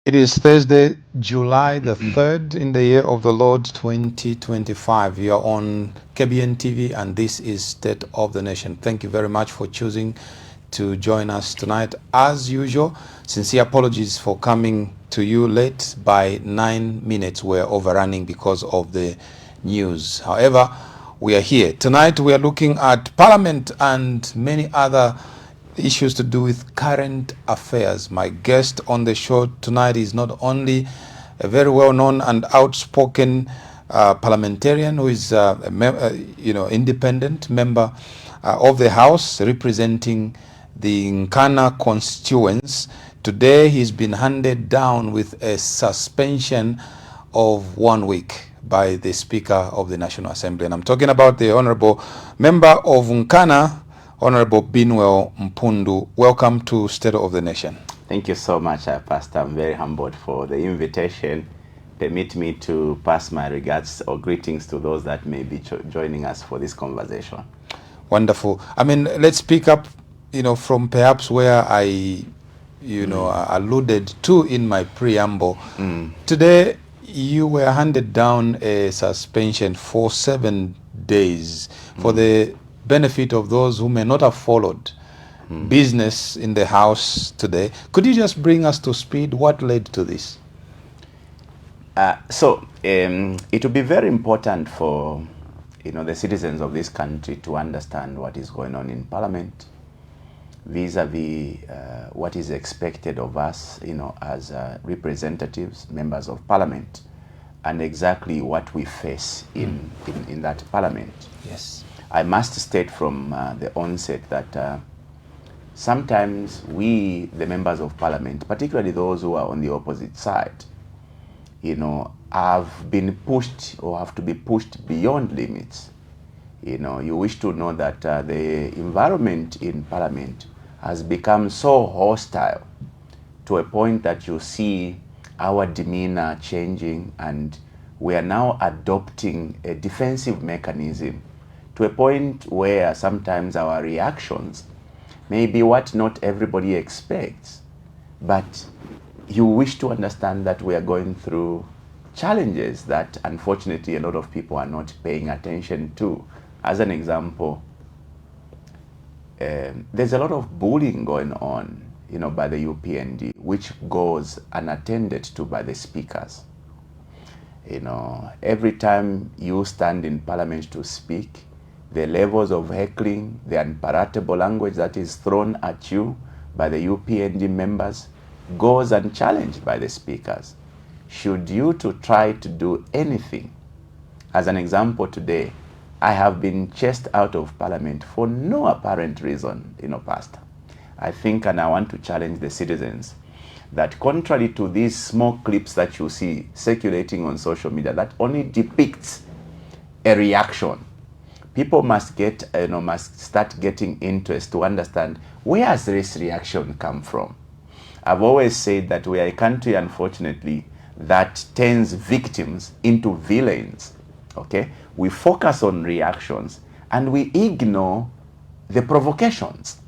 It is Thursday, July the 3rd in the year of the Lord 2025. You're on KBN TV and this is State of the Nation. Thank you very much for choosing to join us tonight. As usual, sincere apologies for coming to you late by 9 minutes. We're overrunning because of the news. However, we are here. Tonight we are looking at Parliament and many other issues to do with current affairs. My guest on the show tonight is not only a very well-known and outspoken parliamentarian who is independent member of the House representing the Nkana constituents. Today he's been handed down with a suspension of 1 week by the Speaker of the National Assembly. And I'm talking about the Honorable Member of Nkana, Honorable Binwell Mpundu. Welcome to State of the Nation. Thank you so much, Pastor. I'm very humbled for the invitation. Permit me to pass my regards or greetings to those that may be joining us for this conversation. Wonderful. I mean, let's pick up, from perhaps where I, alluded to in my preamble. Today, you were handed down a suspension for 7 days for the benefit of those who may not have followed business in the House today. Could you just bring us to speed? What led to this? It will be very important for the citizens of this country to understand what is going on in Parliament vis-a-vis what is expected of us, as representatives, members of Parliament, and exactly what we face in that Parliament. Yes. I must state from the onset that sometimes we, the members of Parliament, particularly those who are on the opposite side, have been pushed or have to be pushed beyond limits. You wish to know that the environment in Parliament has become so hostile to a point that you see our demeanor changing, and we are now adopting a defensive mechanism to a point where sometimes our reactions may be what not everybody expects. But you wish to understand that we are going through challenges that unfortunately a lot of people are not paying attention to. As an example, there's a lot of bullying going on, by the UPND, which goes unattended to by the speakers. Every time you stand in Parliament to speak, the levels of heckling, the unpalatable language that is thrown at you by the UPND members goes unchallenged by the speakers. Should you to try to do anything, as an example today, I have been chased out of Parliament for no apparent reason, Pastor. I think, and I want to challenge the citizens, that contrary to these small clips that you see circulating on social media that only depicts a reaction, people must start getting interest to understand, where has this reaction come from? I've always said that we are a country, unfortunately, that turns victims into villains. Okay? We focus on reactions and we ignore the provocations.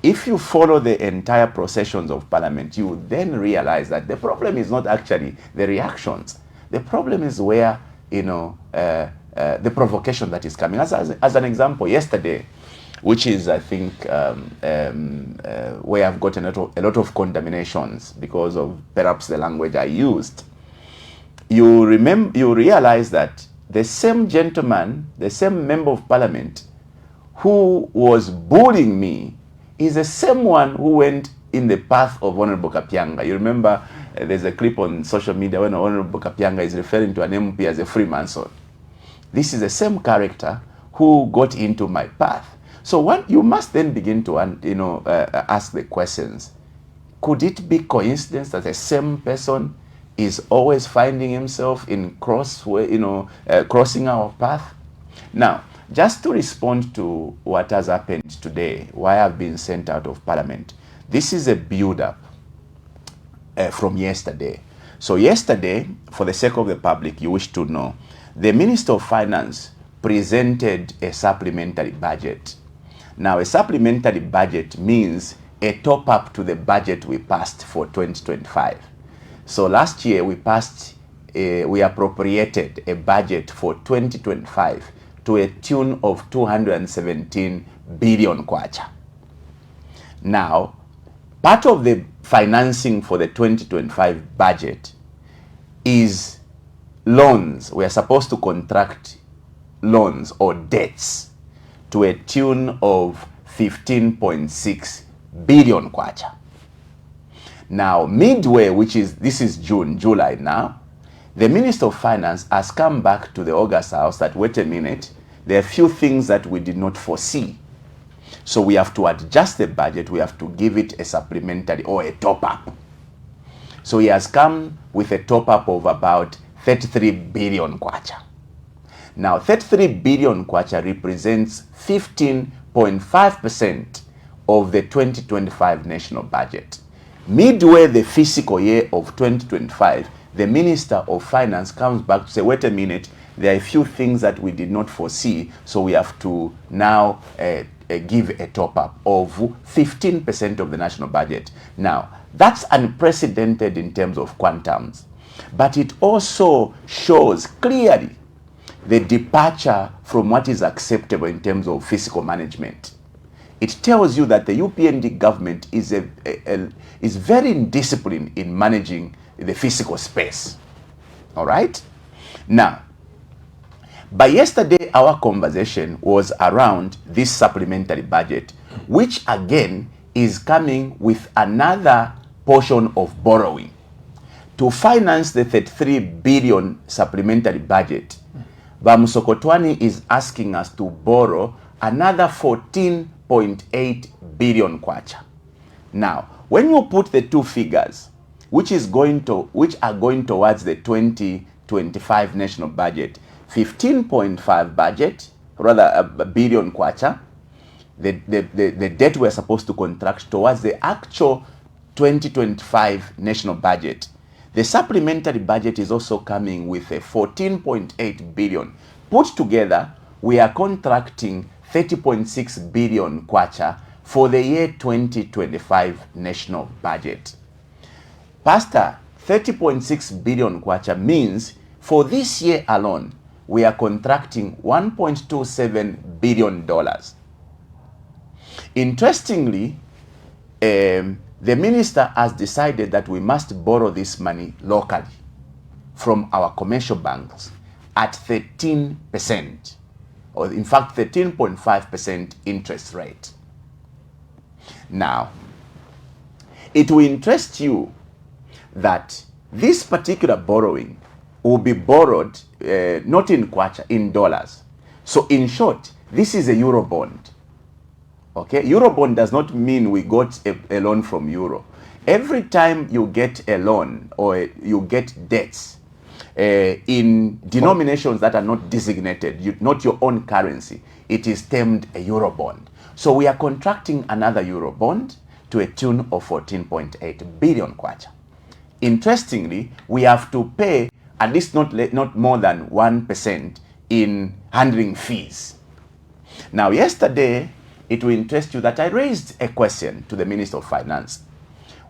If you follow the entire processions of Parliament, you then realize that the problem is not actually the reactions. The problem is where, the provocation that is coming. As an example, yesterday, which is, I think, where I've gotten a lot of condemnations because of perhaps the language I used. You realize that the same gentleman, the same member of Parliament who was bullying me is the same one who went in the path of Honorable Kapianga. You remember there's a clip on social media when Honorable Kapianga is referring to an MP as a Freemason. This is the same character who got into my path. So you must then begin to ask the questions. Could it be coincidence that the same person is always finding himself in crossing our path? Now, just to respond to what has happened today, why I've been sent out of Parliament, this is a build-up from yesterday. So yesterday, for the sake of the public, you wish to know, the Minister of Finance presented a supplementary budget. Now, a supplementary budget means a top-up to the budget we passed for 2025. So last year we appropriated a budget for 2025 to a tune of 217 billion kwacha. Now, part of the financing for the 2025 budget is loans. We are supposed to contract loans or debts to a tune of 15.6 billion kwacha. Now, midway, this is June, July now, the Minister of Finance has come back to the August House that, wait a minute, there are a few things that we did not foresee. So we have to adjust the budget, we have to give it a supplementary or a top-up. So he has come with a top-up of about 33 billion kwacha. Now, 33 billion kwacha represents 15.5% of the 2025 national budget. Midway the fiscal year of 2025, the Minister of Finance comes back to say, wait a minute, there are a few things that we did not foresee, so we have to now give a top-up of 15% of the national budget. Now, that's unprecedented in terms of quantums, but it also shows clearly the departure from what is acceptable in terms of fiscal management. It tells you that the UPND government is very indisciplined in managing the fiscal space. All right? Now, by yesterday, our conversation was around this supplementary budget, which again is coming with another portion of borrowing. To finance the 33 billion supplementary budget, Bamusokotwani is asking us to borrow another 14.8 billion kwacha. Now, when you put the two figures, which are going towards the 2025 national budget, 15.5 billion kwacha, the debt we're supposed to contract towards the actual 2025 national budget. The supplementary budget is also coming with a 14.8 billion. Put together, we are contracting 30.6 billion kwacha for the year 2025 national budget. Pastor, 30.6 billion kwacha means for this year alone, we are contracting $1.27 billion. Interestingly, the minister has decided that we must borrow this money locally from our commercial banks at 13%, or in fact 13.5% interest rate. Now, it will interest you that this particular borrowing will be borrowed not in kwacha, in dollars. So in short, this is a euro bond. Okay, Eurobond does not mean we got a loan from euro. Every time you get a loan or you get debts in denominations that are not designated, not your own currency, it is termed a Eurobond. So we are contracting another Eurobond to a tune of 14.8 billion kwacha. Interestingly, we have to pay at least not more than 1% in handling fees. Now, yesterday, it will interest you that I raised a question to the Minister of Finance.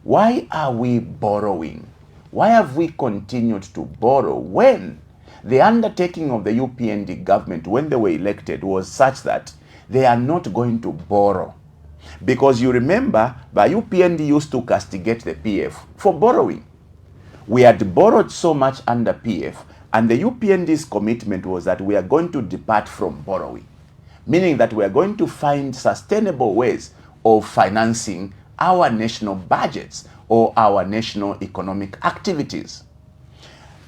Why are we borrowing? Why have we continued to borrow when the undertaking of the UPND government, when they were elected, was such that they are not going to borrow? Because you remember, UPND used to castigate the PF for borrowing. We had borrowed so much under PF, and the UPND's commitment was that we are going to depart from borrowing, meaning that we are going to find sustainable ways of financing our national budgets or our national economic activities.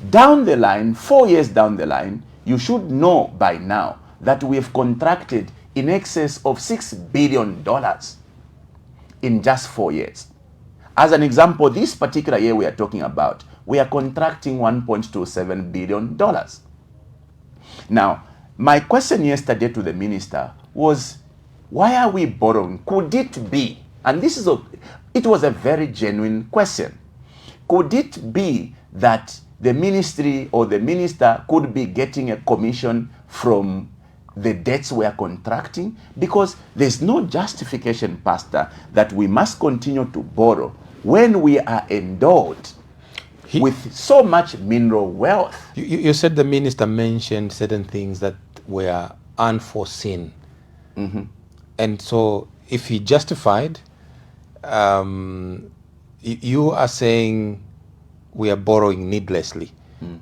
Down the line, 4 years down the line, you should know by now that we have contracted in excess of $6 billion in just 4 years. As an example, this particular year we are talking about, we are contracting $1.27 billion. Now, my question yesterday to the minister was, why are we borrowing? Could it be, and it was a very genuine question, could it be that the ministry or the minister could be getting a commission from the debts we are contracting? Because there's no justification, Pastor, that we must continue to borrow when we are endowed with so much mineral wealth. You said the minister mentioned certain things that were unforeseen. And so if he justified, you are saying we are borrowing needlessly.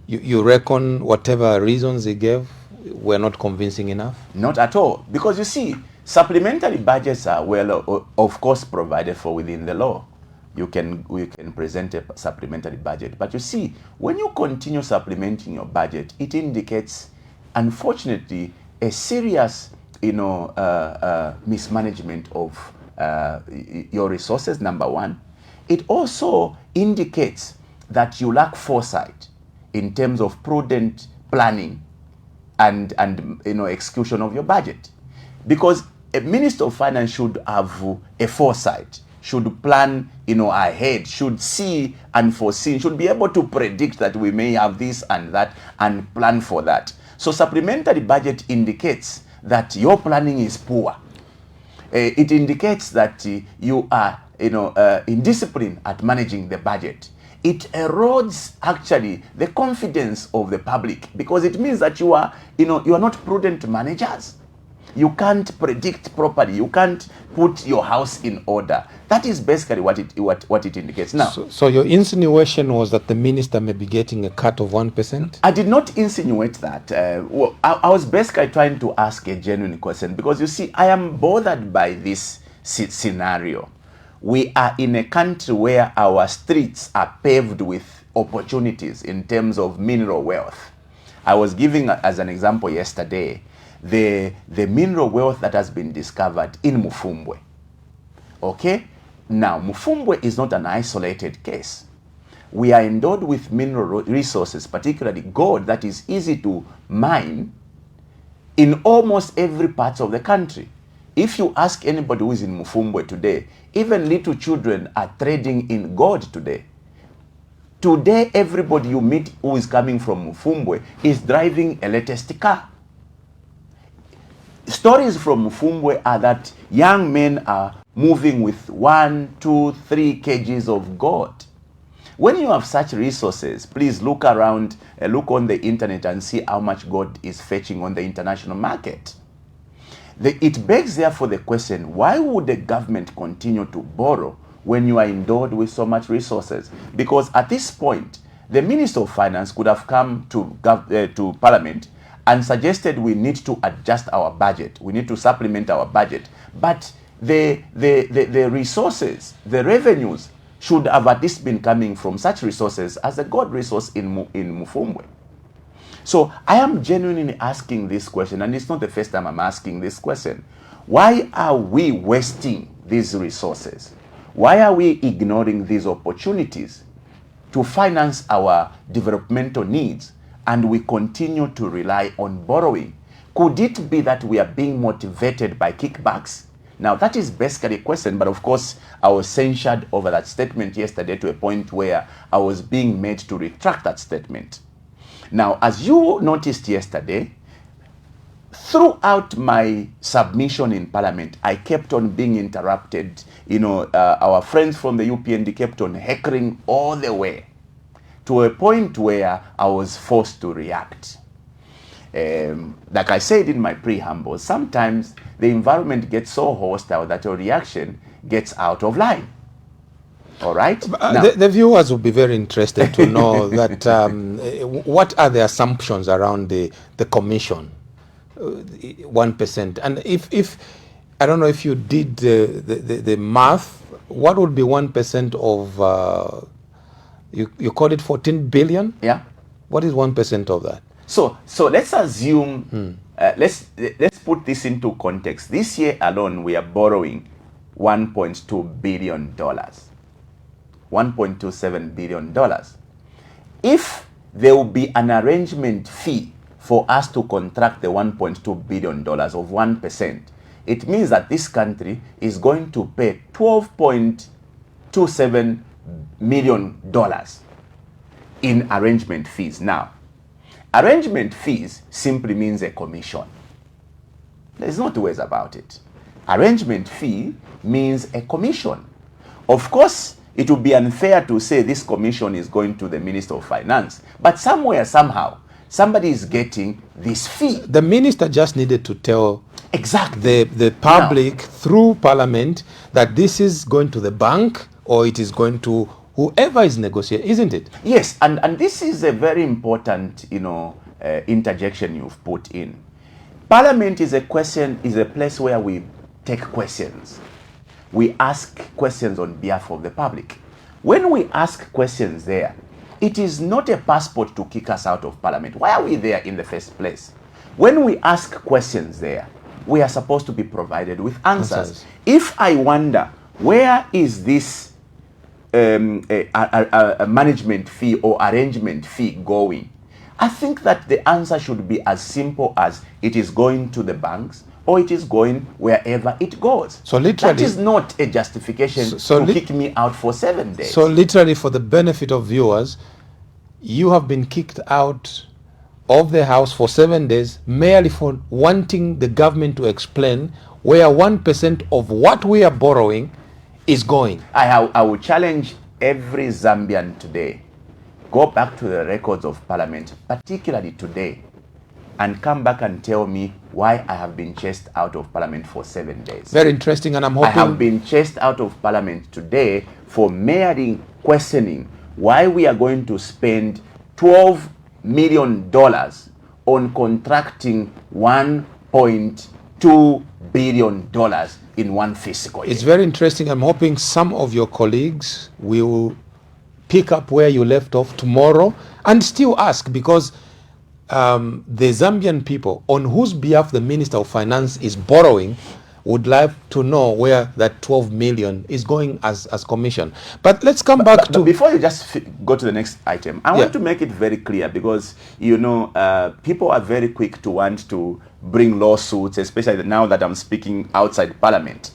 You reckon whatever reasons he gave were not convincing enough? Not at all. Because you see, supplementary budgets are, well, of course, provided for within the law. We can present a supplementary budget. But you see, when you continue supplementing your budget, it indicates, unfortunately, a serious, mismanagement of your resources, number one. It also indicates that you lack foresight in terms of prudent planning and execution of your budget. Because a minister of finance should have a foresight, should plan ahead, should see and foresee, should be able to predict that we may have this and that and plan for that. So supplementary budget indicates that your planning is poor. It indicates that you are indisciplined at managing the budget. It erodes actually the confidence of the public, because it means that you are not prudent managers. You can't predict properly. You can't put your house in order. That is basically what it indicates. Now, so your insinuation was that the minister may be getting a cut of 1%? I did not insinuate that. I was basically trying to ask a genuine question, because you see, I am bothered by this scenario. We are in a country where our streets are paved with opportunities in terms of mineral wealth. I was giving as an example yesterday the mineral wealth that has been discovered in Mufumbwe. Okay? Now, Mufumbwe is not an isolated case. We are endowed with mineral resources, particularly gold, that is easy to mine in almost every part of the country. If you ask anybody who is in Mufumbwe today, even little children are trading in gold today. Today, everybody you meet who is coming from Mufumbwe is driving a latest car. Stories from Mfumbwe are that young men are moving with 1, 2, 3 kgs of gold. When you have such resources, please look around, look on the internet and see how much gold is fetching on the international market. It begs therefore the question, why would the government continue to borrow when you are endowed with so much resources? Because at this point, the Minister of Finance could have come to Parliament and suggested we need to adjust our budget. We need to supplement our budget. But the resources, the revenues, should have at least been coming from such resources as the gold resource in Mufumbwe. So I am genuinely asking this question, and it's not the first time I'm asking this question. Why are we wasting these resources? Why are we ignoring these opportunities to finance our developmental needs, and we continue to rely on borrowing? Could it be that we are being motivated by kickbacks? Now, that is basically a question, but of course, I was censured over that statement yesterday to a point where I was being made to retract that statement. Now, as you noticed yesterday, throughout my submission in Parliament, I kept on being interrupted. Our friends from the UPND kept on heckling all the way to a point where I was forced to react. Like I said in my preamble, sometimes the environment gets so hostile that your reaction gets out of line. All right? Now, the viewers will be very interested to know that what are the assumptions around the commission, 1%. And if I don't know if you did the math, what would be 1% of, you call it 14 billion? Yeah. What is 1% of that? So let's assume, let's put this into context. This year alone, we are borrowing $1.2 billion. $1.27 billion. If there will be an arrangement fee for us to contract the $1.2 billion of 1%, it means that this country is going to pay $12.27 million in arrangement fees. Now, arrangement fees simply means a commission. There's no two ways about it. Arrangement fee means a commission. Of course, it would be unfair to say this commission is going to the Minister of Finance. But somewhere, somehow, somebody is getting this fee. The minister just needed to tell exactly the public through Parliament that this is going to the bank or it is going to whoever is negotiating, isn't it? Yes, and this is a very important, interjection you've put in. Parliament is a place where we take questions. We ask questions on behalf of the public. When we ask questions there, it is not a passport to kick us out of Parliament. Why are we there in the first place? When we ask questions there, we are supposed to be provided with answers. If I wonder, where is this a management fee or arrangement fee going? I think that the answer should be as simple as it is going to the banks or it is going wherever it goes. So literally, that is not a justification to kick me out for 7 days. So literally, for the benefit of viewers, you have been kicked out of the house for 7 days merely for wanting the government to explain where 1% of what we are borrowing is going. I will challenge every Zambian today. Go back to the records of Parliament, particularly today, and come back and tell me why I have been chased out of Parliament for 7 days. Very interesting, and I'm hoping... I have been chased out of Parliament today for merely questioning why we are going to spend $12 million on contracting $1.2 billion in one fiscal year. It's very interesting. I'm hoping some of your colleagues will pick up where you left off tomorrow and still ask, because the Zambian people on whose behalf the Minister of Finance is borrowing would like to know where that 12 million is going as commission. But let's come back to... Before you just go to the next item, I want to make it very clear, because, people are very quick to want to bring lawsuits, especially now that I'm speaking outside Parliament.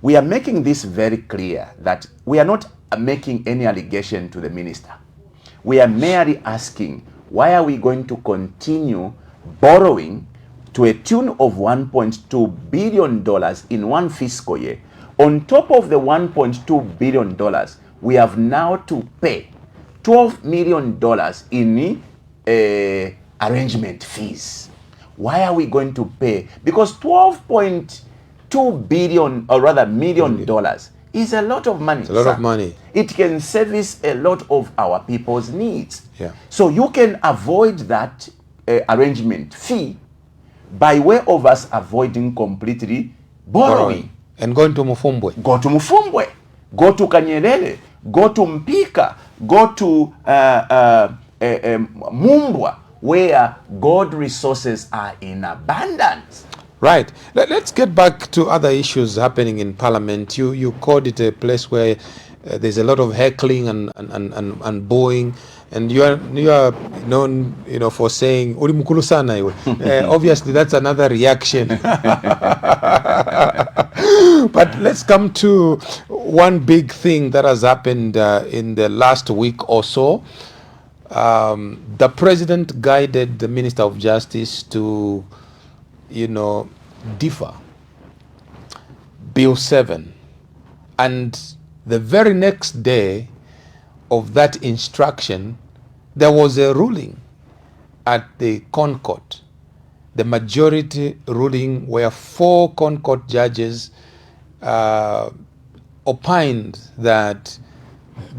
We are making this very clear that we are not making any allegation to the minister. We are merely asking, why are we going to continue borrowing to a tune of $1.2 billion in one fiscal year? On top of the $1.2 billion, we have now to pay $12 million in arrangement fees. Why are we going to pay? Because $12.2 billion, or rather million dollars, is a lot of money. It's a lot of money. It can service a lot of our people's needs. Yeah. So you can avoid that arrangement fee by way of us avoiding completely borrowing. And going to Mufumbwe. Go to Mufumbwe. Go to Kanyerere. Go to Mpika. Go to Mumbwa, where gold resources are in abundance. Right. Let's get back to other issues happening in Parliament. You called it a place where there's a lot of heckling and booing, and you are known, for saying "Uri mkulu sana iwe." Obviously, that's another reaction. But let's come to one big thing that has happened in the last week or so. The president guided the Minister of Justice to differ Bill 7, and the very next day of that instruction there was a ruling at the Concord, the majority ruling, where 4 Concord judges opined that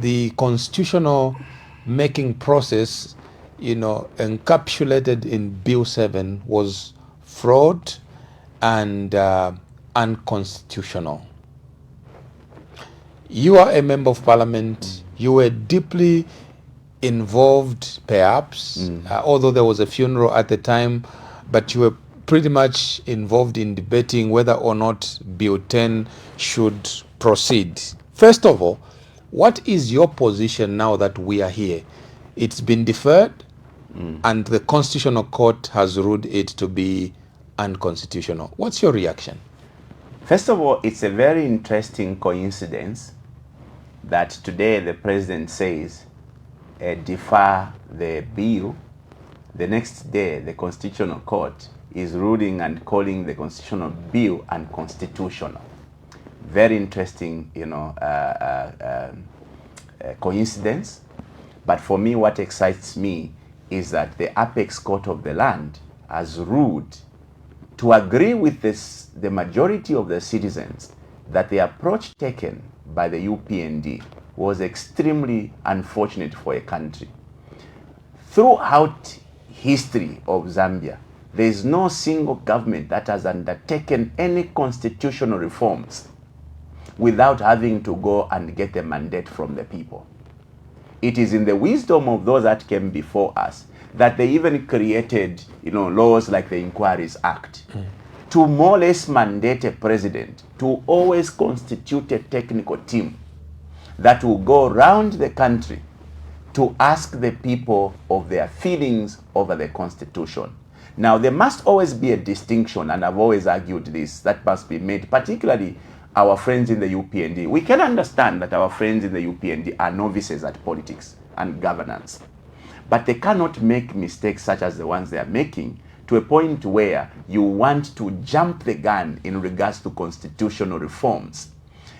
the constitutional making process encapsulated in Bill 7 was fraud and unconstitutional. You are a member of Parliament. You were deeply involved, perhaps, although there was a funeral at the time, but you were pretty much involved in debating whether or not Bill 10 should proceed. First of all, what is your position now that we are here? It's been deferred, and the Constitutional Court has ruled it to be unconstitutional. What's your reaction? First of all, it's a very interesting coincidence that today the president says defer the bill. The next day, the Constitutional Court is ruling and calling the constitutional bill unconstitutional. Very interesting, coincidence. But for me, what excites me is that the apex court of the land has ruled to agree with the majority of the citizens that the approach taken by the UPND was extremely unfortunate for a country. Throughout history of Zambia, there is no single government that has undertaken any constitutional reforms without having to go and get a mandate from the people. It is in the wisdom of those that came before us that they even created, laws like the Inquiries Act to more or less mandate a president to always constitute a technical team that will go around the country to ask the people of their feelings over the Constitution. Now, there must always be a distinction, and I've always argued this, that must be made, particularly our friends in the UPND. We can understand that our friends in the UPND are novices at politics and governance, but they cannot make mistakes such as the ones they are making to a point where you want to jump the gun in regards to constitutional reforms.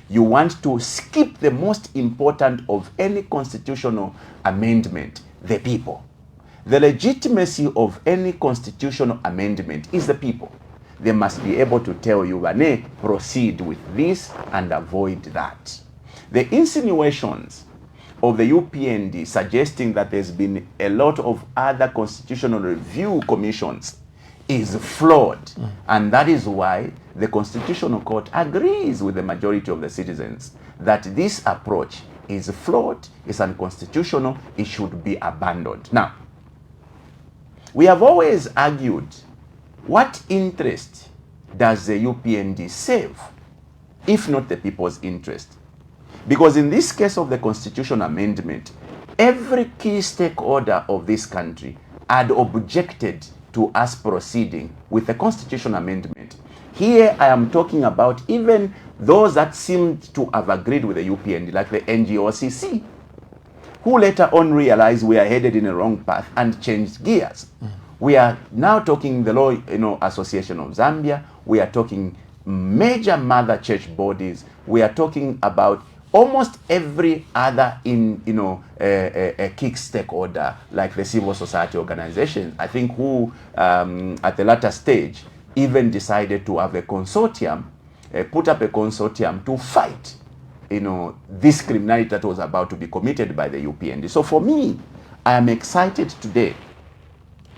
You want to skip the most important of any constitutional amendment, the people. The legitimacy of any constitutional amendment is the people. They must be able to tell you, Vane, proceed with this and avoid that. The insinuations of the UPND suggesting that there's been a lot of other constitutional review commissions is flawed. And that is why the Constitutional Court agrees with the majority of the citizens that this approach is flawed, is unconstitutional, it should be abandoned. Now, we have always argued, what interest does the UPND serve, if not the people's interest? Because in this case of the constitutional amendment, every key stakeholder of this country had objected to us proceeding with the constitutional amendment. Here I am talking about even those that seemed to have agreed with the UPND, like the NGOCC, who later on realized we are headed in a wrong path and changed gears. We are now talking the Law Association of Zambia. We are talking major mother church bodies. We are talking about almost every other a key stakeholder, like the civil society organizations, I think, who at the latter stage even decided to have a consortium, put up a consortium to fight this criminality that was about to be committed by the UPND. So for me, I am excited today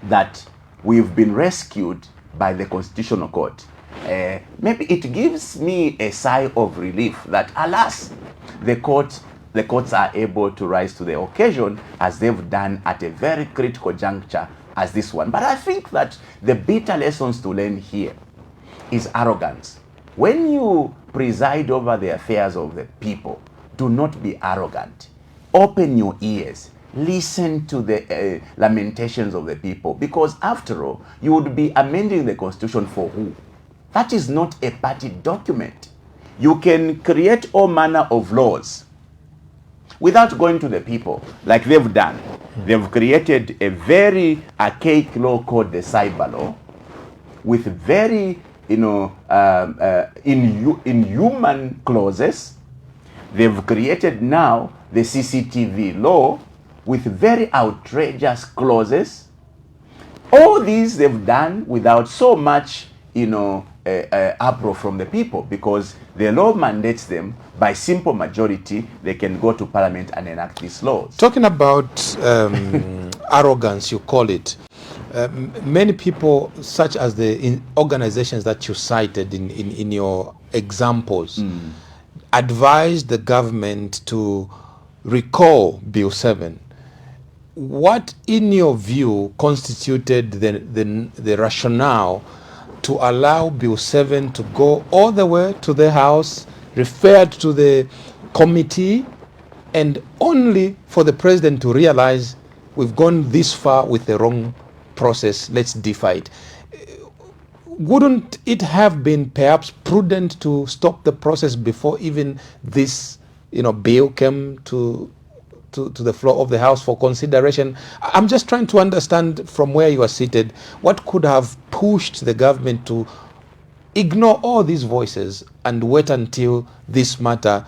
that we've been rescued by the Constitutional Court. Maybe it gives me a sigh of relief that, alas, the courts are able to rise to the occasion as they've done at a very critical juncture as this one. But I think that the bitter lessons to learn here is arrogance. When you preside over the affairs of the people, do not be arrogant. Open your ears. Listen to the lamentations of the people, because after all, you would be amending the Constitution for who? That is not a party document. You can create all manner of laws without going to the people, like they've done. They've created a very archaic law called the cyber law, with very inhuman clauses. They've created now the CCTV law with very outrageous clauses. All these they've done without so much uproar from the people, because the law mandates them by simple majority. They can go to Parliament and enact these laws. Talking about arrogance, you call it, many people, such as the organizations that you cited in your examples, advised the government to recall Bill 7. What, in your view, constituted the rationale to allow Bill 7 to go all the way to the House, referred to the committee, and only for the president to realize we've gone this far with the wrong process, let's defy it? Wouldn't it have been perhaps prudent to stop the process before even this bill came to the floor of the House for consideration? I'm just trying to understand, from where you are seated, what could have pushed the government to ignore all these voices and wait until this matter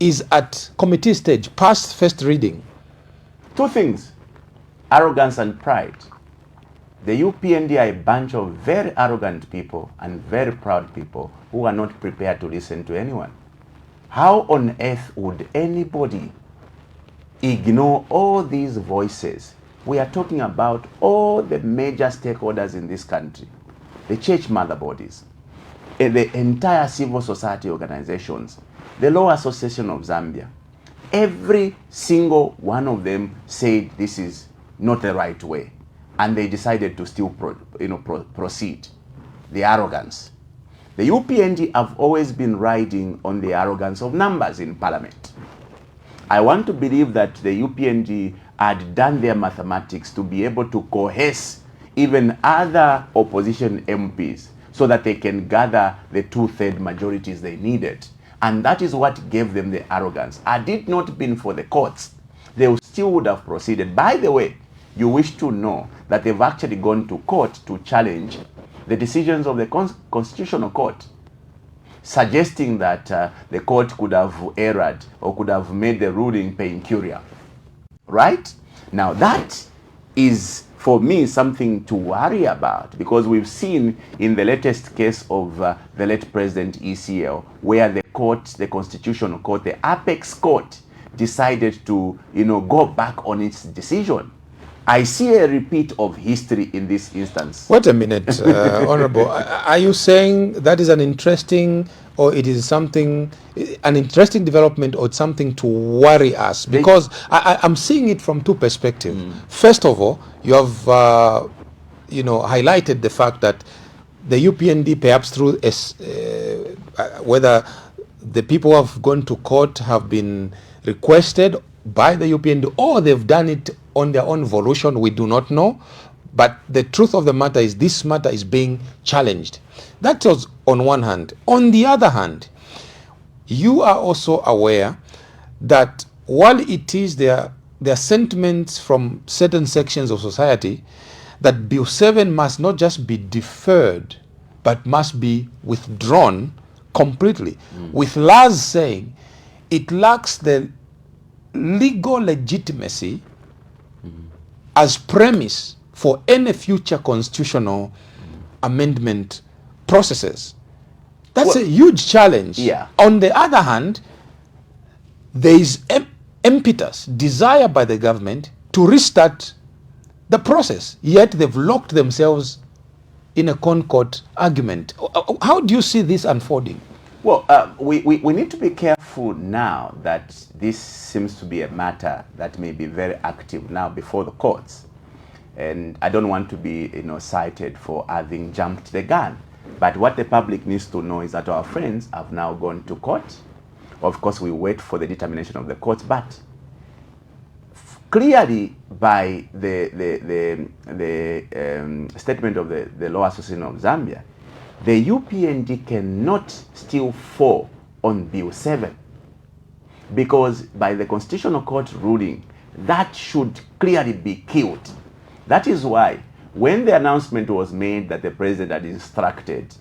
is at committee stage, past first reading? Two things: arrogance and pride. The UPND are a bunch of very arrogant people and very proud people who are not prepared to listen to anyone. How on earth would anybody ignore all these voices? We are talking about all the major stakeholders in this country, the church mother bodies, the entire civil society organizations, the Law Association of Zambia. Every single one of them said this is not the right way, and they decided to still proceed. The arrogance. The UPND have always been riding on the arrogance of numbers in Parliament. I want to believe that the UPND had done their mathematics to be able to coerce even other opposition MPs so that they can gather the 2/3 majorities they needed. And that is what gave them the arrogance. Had it not been for the courts, they still would have proceeded. By the way, you wish to know that they've actually gone to court to challenge the decisions of the Constitutional Court, suggesting that the court could have erred or could have made the ruling per incuria. Right? Now that is, for me, something to worry about, because we've seen in the latest case of the late President ECL, where the court, the Constitutional Court, the apex court, decided to go back on its decision. I see a repeat of history in this instance. Wait a minute, Honorable. Are you saying that is an interesting, or it is something, an interesting development, or something to worry us? Because I'm seeing it from two perspectives. First of all, you have, highlighted the fact that the UPND, perhaps through whether the people who have gone to court have been requested by the UPND or they've done it on their own volition, we do not know. But the truth of the matter is this matter is being challenged. That was on one hand. On the other hand, you are also aware that while it is there are sentiments from certain sections of society that Bill 7 must not just be deferred, but must be withdrawn completely. With Laz saying it lacks the legal legitimacy as premise for any future constitutional amendment processes. That's a huge challenge. Yeah. On the other hand, there is impetus, desire by the government to restart the process, yet they've locked themselves in a Concord argument. How do you see this unfolding? Well, we need to be careful now that this seems to be a matter that may be very active now before the courts. And I don't want to be cited for having jumped the gun. But what the public needs to know is that our friends have now gone to court. Of course, we wait for the determination of the courts, but clearly by the statement of the Law Association of Zambia, the UPND cannot still fall on Bill 7, because by the Constitutional Court ruling, that should clearly be killed. That is why when the announcement was made that the president had instructed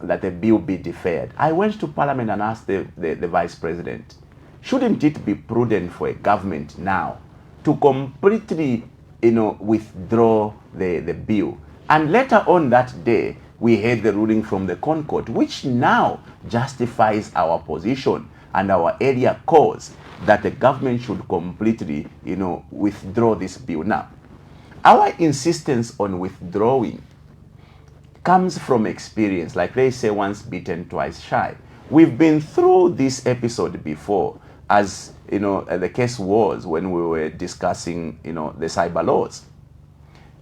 that the bill be deferred, I went to Parliament and asked the Vice President, shouldn't it be prudent for a government now to completely withdraw the bill? And later on that day, we heard the ruling from the Concord, which now justifies our position and our area cause that the government should completely, withdraw this bill. Now, our insistence on withdrawing comes from experience. Like they say, once bitten, twice shy. We've been through this episode before, as the case was when we were discussing, the cyber laws.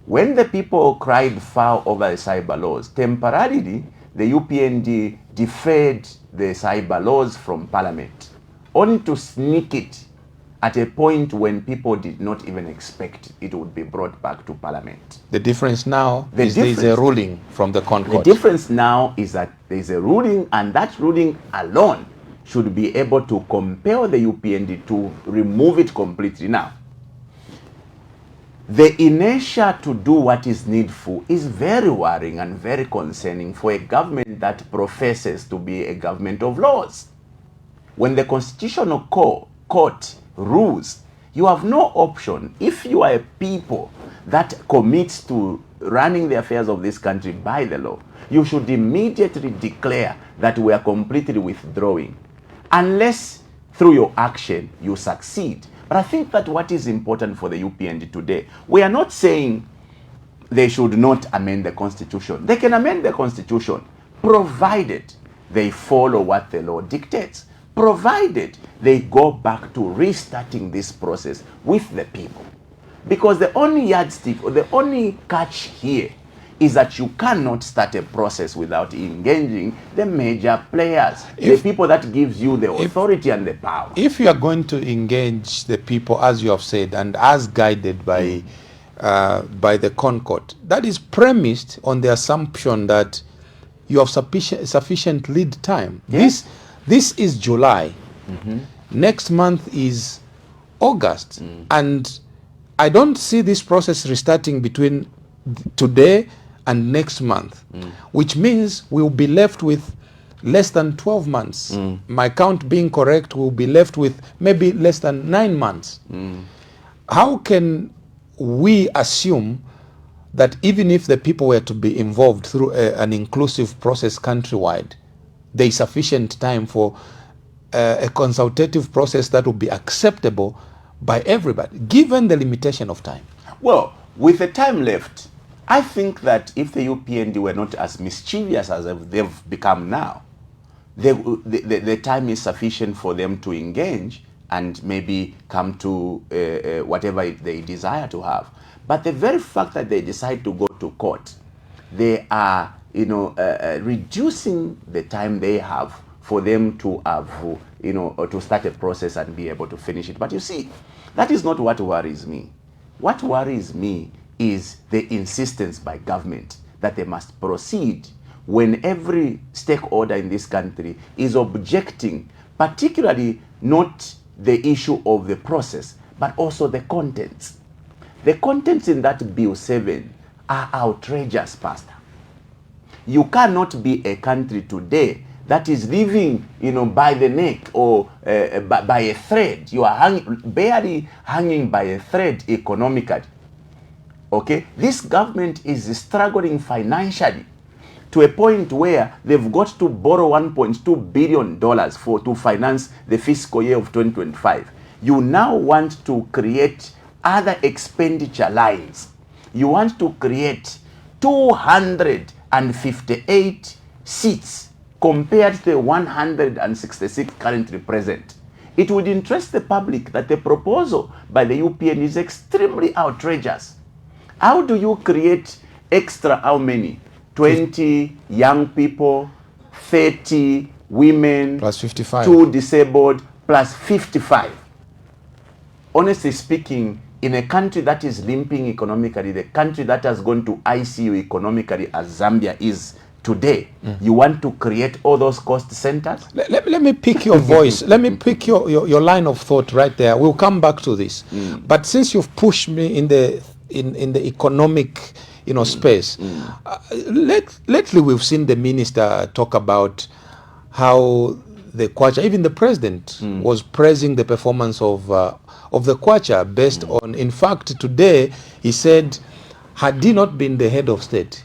When the people cried foul over the cyber laws, temporarily the UPND deferred the cyber laws from Parliament, only to sneak it at a point when people did not even expect it would be brought back to Parliament. The difference now is there is a ruling from the Concord. The difference now is that there is a ruling, and that ruling alone should be able to compel the UPND to remove it completely. Now, the inertia to do what is needful is very worrying and very concerning for a government that professes to be a government of laws. when the Constitutional Court rules, you have no option. If you are a people that commits to running the affairs of this country by the law, you should immediately declare that we are completely withdrawing, unless through your action you succeed. But I think that what is important for the UPND today, we are not saying they should not amend the Constitution. They can amend the Constitution, provided they follow what the law dictates, provided they go back to restarting this process with the people. Because the only yardstick or the only catch here is that you cannot start a process without engaging the major players, the people that gives you the authority and the power. If you are going to engage the people, as you have said, and as guided by the Concord, that is premised on the assumption that you have sufficient lead time. Yes. This is July. Next month is August. And I don't see this process restarting between today and next month, which means we'll be left with less than 12 months. My count being correct, we'll be left with maybe less than 9 months. How can we assume that even if the people were to be involved through an inclusive process countrywide, there is sufficient time for a consultative process that will be acceptable by everybody, given the limitation of time? Well, with the time left, I think that if the UPND were not as mischievous as they've become now, the time is sufficient for them to engage and maybe come to whatever they desire to have. But the very fact that they decide to go to court, they are, reducing the time they have for them to have, to start a process and be able to finish it. But you see, that is not what worries me. What worries me is the insistence by government that they must proceed when every stakeholder in this country is objecting, particularly not the issue of the process, but also the contents. The contents in that Bill 7 are outrageous, Pastor. You cannot be a country today that is living, by the neck or by a thread. You are barely hanging by a thread economically. Okay? This government is struggling financially to a point where they've got to borrow $1.2 billion to finance the fiscal year of 2025. You now want to create other expenditure lines. You want to create 258 seats compared to the 166 currently present. It would interest the public that the proposal by the UPN is extremely outrageous. How do you create extra how many? 20 young people, 30 women, plus 55. 2 disabled, plus 55. Honestly speaking, in a country that is limping economically, the country that has gone to ICU economically as Zambia is today, you want to create all those cost centers? Let me pick your voice. Let me pick your line of thought right there. We'll come back to this. But since you've pushed me in the economic space, lately we've seen the minister talk about how the Kwacha, even the president was praising the performance of the Kwacha based on, in fact, today he said, had he not been the head of state,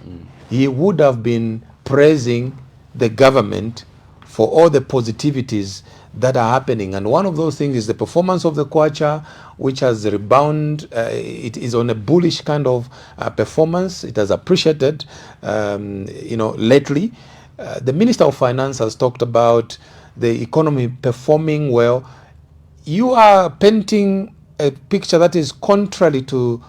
he would have been praising the government for all the positivities that are happening. And one of those things is the performance of the Kwacha, which has rebounded. It is on a bullish kind of performance. It has appreciated, lately. The Minister of Finance has talked about the economy performing well. You are painting a picture that is contrary to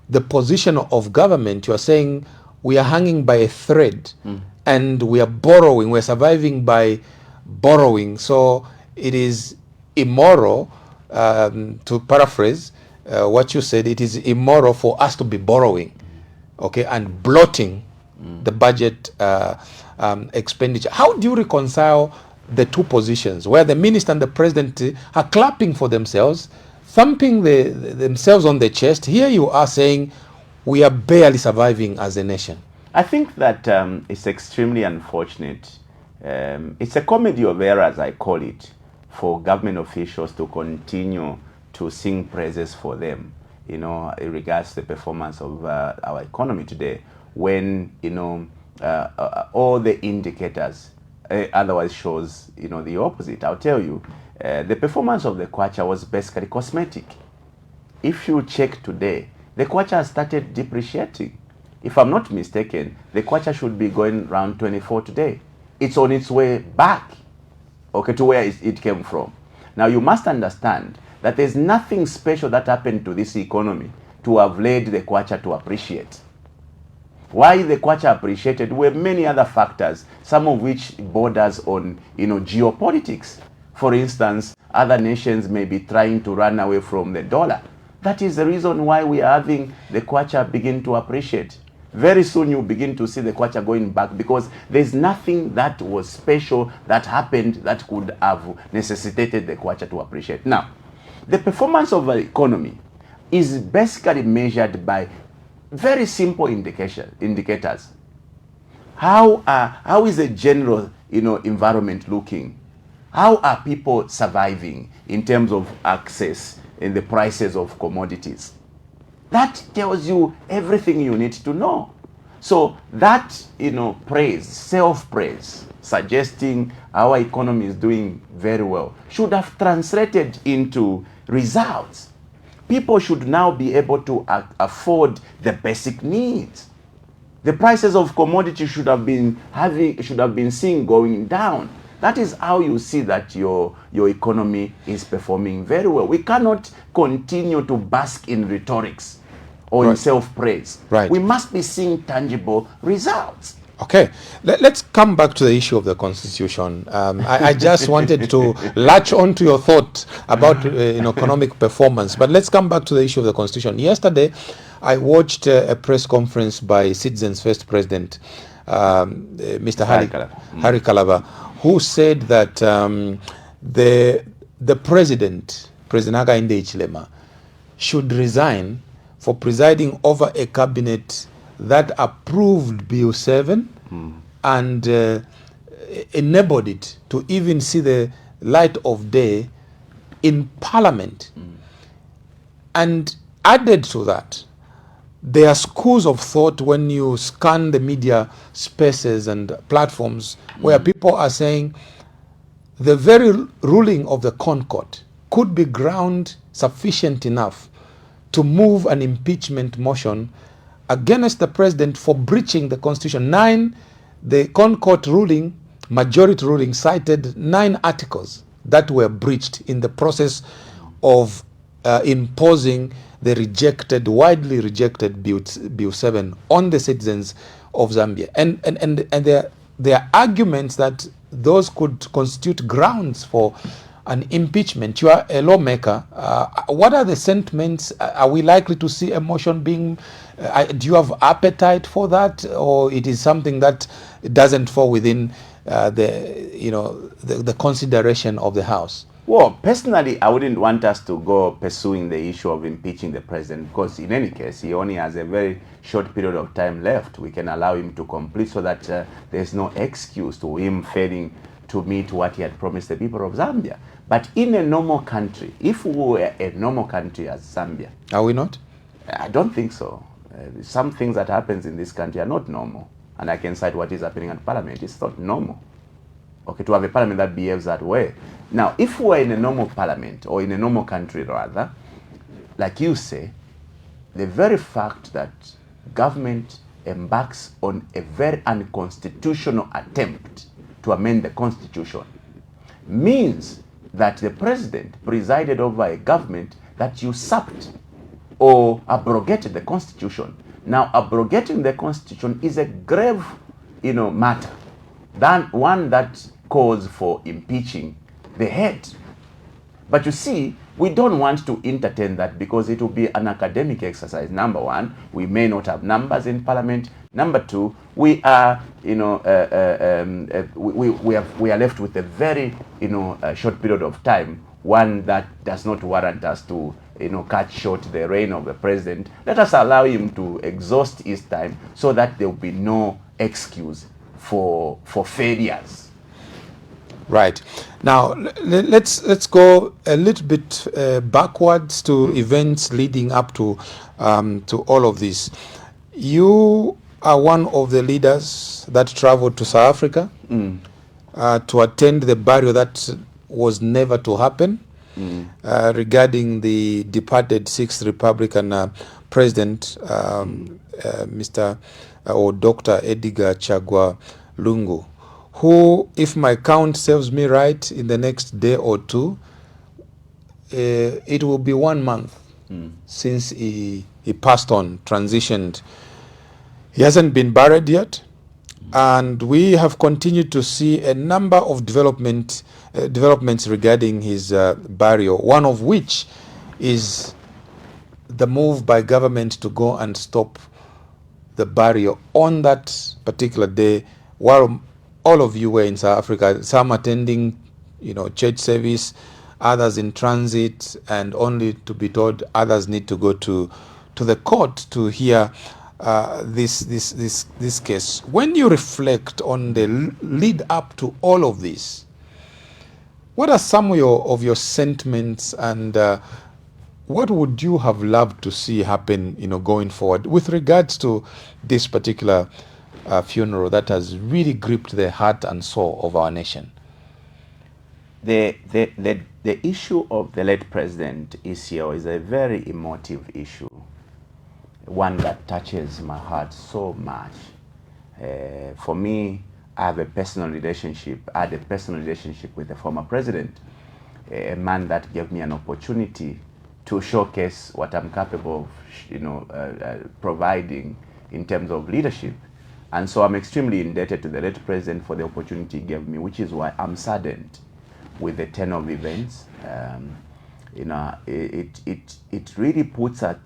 the position of government. You are saying we are hanging by a thread and we are borrowing. We're surviving by borrowing. So it is immoral, to paraphrase what you said, it is immoral for us to be borrowing, okay, and bloating the budget expenditure. How do you reconcile the two positions where the minister and the president are clapping for themselves, thumping themselves on the chest? Here you are saying we are barely surviving as a nation. I think that it's extremely unfortunate. It's a comedy of errors, I call it, for government officials to continue to sing praises for them, in regards to the performance of our economy today, when, all the indicators otherwise shows, the opposite. I'll tell you, the performance of the kwacha was basically cosmetic. If you check today, the kwacha has started depreciating. If I'm not mistaken, the kwacha should be going around 24 today. It's on its way back, okay, to where it came from. Now, you must understand that there's nothing special that happened to this economy to have led the kwacha to appreciate. Why the kwacha appreciated were many other factors, some of which borders on, geopolitics. For instance, other nations may be trying to run away from the dollar. That is the reason why we are having the kwacha begin to appreciate. Very soon you begin to see the kwacha going back, because there's nothing that was special that happened that could have necessitated the kwacha to appreciate. Now, the performance of the economy is basically measured by very simple indicators. How is the general, environment looking? How are people surviving in terms of access in the prices of commodities? That tells you everything you need to know. So that, praise, self-praise, suggesting our economy is doing very well, should have translated into results. People should now be able to afford the basic needs. The prices of commodities should have been seen going down. That is how you see that your economy is performing very well. We cannot continue to bask in rhetorics or in self-praise. Right. We must be seeing tangible results. Okay, let's come back to the issue of the Constitution. I just wanted to latch on to your thought about economic performance, but let's come back to the issue of the Constitution. Yesterday, I watched a press conference by Citizens First President, Mr. Hari Kalaba, who said that the President Hakainde Hichilema, should resign for presiding over a cabinet that approved Bill 7 and enabled it to even see the light of day in Parliament. And added to that, there are schools of thought when you scan the media spaces and platforms where people are saying the very ruling of the Concord could be ground sufficient enough to move an impeachment motion against the president for breaching the Constitution. The Concord ruling, majority ruling, cited 9 articles that were breached in the process of imposing the widely rejected Bill 7 on the citizens of Zambia. And there are arguments that those could constitute grounds for an impeachment. You are a lawmaker. What are the sentiments? Are we likely to see a motion being... do you have appetite for that, or it is something that doesn't fall within the consideration of the House? Well, personally, I wouldn't want us to go pursuing the issue of impeaching the president, because in any case, he only has a very short period of time left. We can allow him to complete so that there's no excuse to him failing to meet what he had promised the people of Zambia. But in a normal country, if we were a normal country as Zambia... Are we not? I don't think so. Some things that happens in this country are not normal. And I can cite what is happening at Parliament. It's not normal. Okay, to have a parliament that behaves that way. Now, if we're in a normal parliament, or in a normal country rather, like you say, the very fact that government embarks on a very unconstitutional attempt to amend the Constitution means that the president presided over a government that usurped or abrogated the Constitution. Now, abrogating the Constitution is a grave, matter, than one that calls for impeaching the head. But you see, we don't want to entertain that, because it will be an academic exercise. Number one, we may not have numbers in Parliament. Number two, we are, we are left with a very, short period of time, one that does not warrant us to, cut short the reign of the president. Let us allow him to exhaust his time so that there will be no excuse for failures. Right. Now, let's go a little bit backwards to events leading up to all of this. You are one of the leaders that traveled to South Africa to attend the burial that was never to happen regarding the departed Sixth Republican President, Mr. Or Dr. Edgar Chagwa Lungu, who, if my count serves me right, in the next day or two, it will be 1 month since he passed on, transitioned. He hasn't been buried yet, and we have continued to see a number of developments regarding his burial, one of which is the move by government to go and stop the burial on that particular day, while all of you were in South Africa, some attending, church service, others in transit, and only to be told others need to go to the court to hear this case. When you reflect on the lead up to all of this, what are some of your sentiments, and what would you have loved to see happen, going forward with regards to this particular funeral that has really gripped the heart and soul of our nation? The issue of the late President Isio is a very emotive issue, one that touches my heart so much. For me, I had a personal relationship with the former president, a man that gave me an opportunity to showcase what I'm capable of, providing in terms of leadership. And so I'm extremely indebted to the late president for the opportunity he gave me, which is why I'm saddened with the turn of events. It really puts us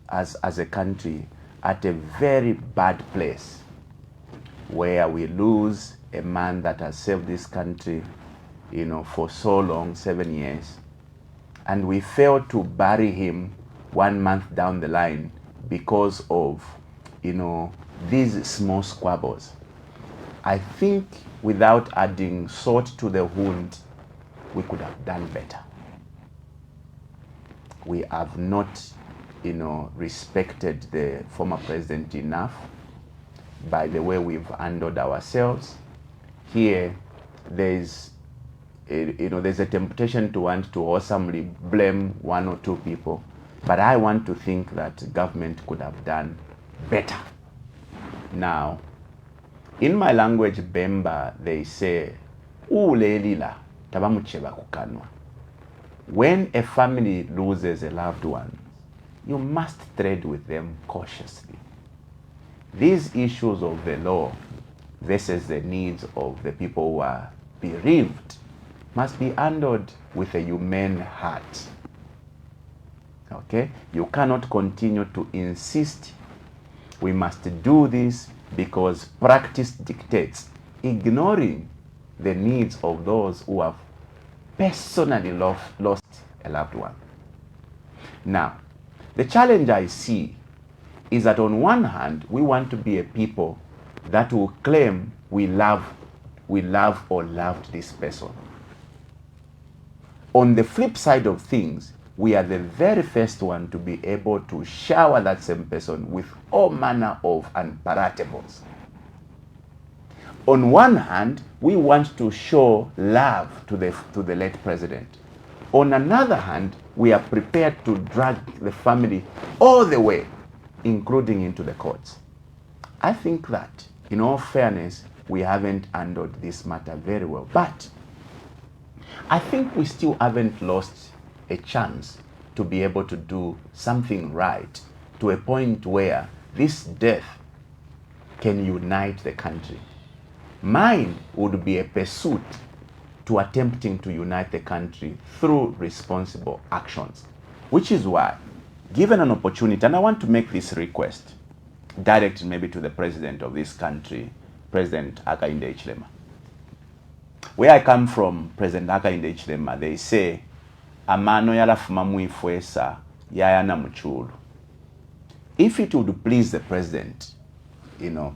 as a country at a very bad place, where we lose a man that has served this country, for so long, 7 years, and we fail to bury him 1 month down the line because of, these small squabbles. I think without adding salt to the wound, we could have done better. We have not, respected the former president enough by the way we've handled ourselves. Here, there's a temptation to want to awesomely blame one or two people, but I want to think that government could have done better. Now, in my language, Bemba, they say, "Ulelila tabamucheba kukanwa." When a family loses a loved one, you must tread with them cautiously. These issues of the law versus the needs of the people who are bereaved must be handled with a humane heart. Okay? You cannot continue to insist we must do this because practice dictates, ignoring the needs of those who have personally lost a loved one. Now, the challenge I see is that on one hand, we want to be a people that will claim we love or loved this person. On the flip side of things, we are the very first one to be able to shower that same person with all manner of unparatables. On one hand, we want to show love to the late president. On another hand, we are prepared to drag the family all the way, including into the courts. I think that, in all fairness, we haven't handled this matter very well. But I think we still haven't lost a chance to be able to do something right to a point where this death can unite the country. Mine would be a pursuit to attempting to unite the country through responsible actions, which is why, given an opportunity, and I want to make this request, directed maybe to the president of this country, President Hakainde Hichilema. Where I come from, President Hakainde Hichilema, they say, amano yalafuma muifwesa yayana muchulu. If it would please the president,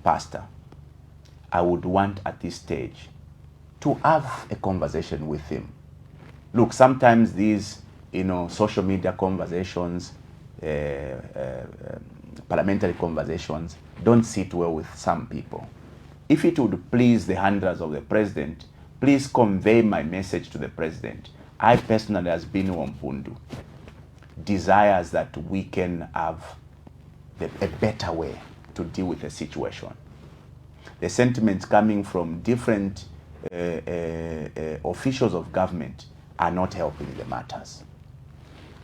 Pastor, I would want at this stage to have a conversation with him. Look, sometimes these, social media conversations, parliamentary conversations don't sit well with some people. If it would please the handlers of the president, please convey my message to the president. I personally, as Binwell Mpundu, desires that we can have a better way to deal with the situation. The sentiments coming from different officials of government are not helping the matters.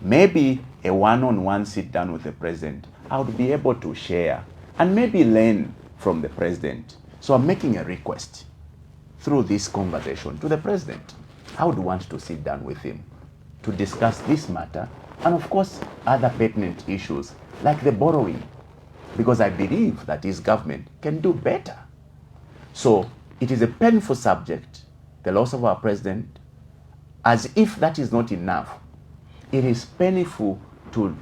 Maybe a one-on-one sit down with the president, I would be able to share and maybe learn from the president. So I'm making a request through this conversation to the president. I would want to sit down with him to discuss this matter and of course other pertinent issues like the borrowing, because I believe that his government can do better. So it is a painful subject, the loss of our president. As if that is not enough, it is painful to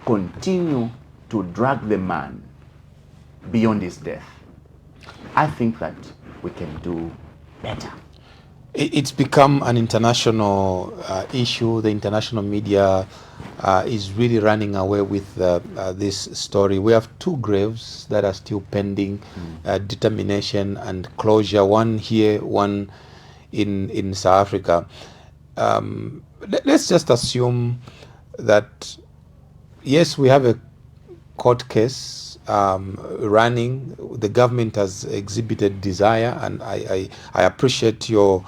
continue to drag the man beyond his death. I think that we can do better. It's become an international issue. The international media is really running away with this story. We have two graves that are still pending determination and closure, one here, one in South Africa. Let's just assume that, yes, we have a court case running. The government has exhibited desire, and I appreciate your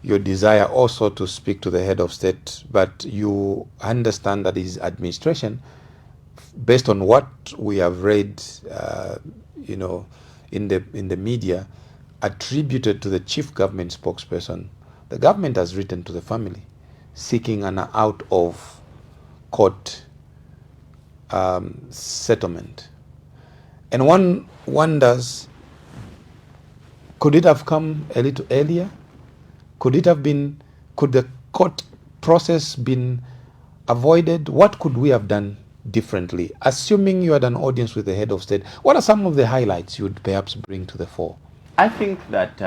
desire also to speak to the head of state, but you understand that his administration, based on what we have read, in the media, attributed to the chief government spokesperson, the government has written to the family seeking an out of court settlement. And one wonders, could it have come a little earlier? Could the court process been avoided? What could we have done differently? Assuming you had an audience with the head of state, what are some of the highlights you would perhaps bring to the fore? I think that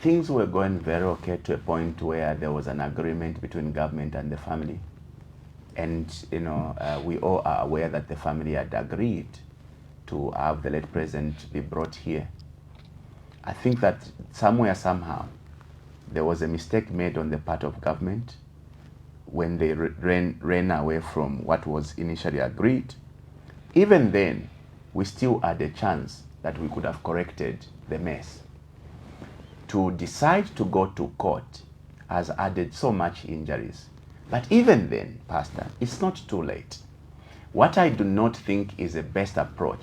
things were going very okay to a point where there was an agreement between government and the family. And, we all are aware that the family had agreed to have the late president be brought here. I think that somewhere, somehow, there was a mistake made on the part of government when they ran away from what was initially agreed. Even then, we still had a chance that we could have corrected the mess. To decide to go to court has added so much injuries. But even then, Pastor, it's not too late. What I do not think is the best approach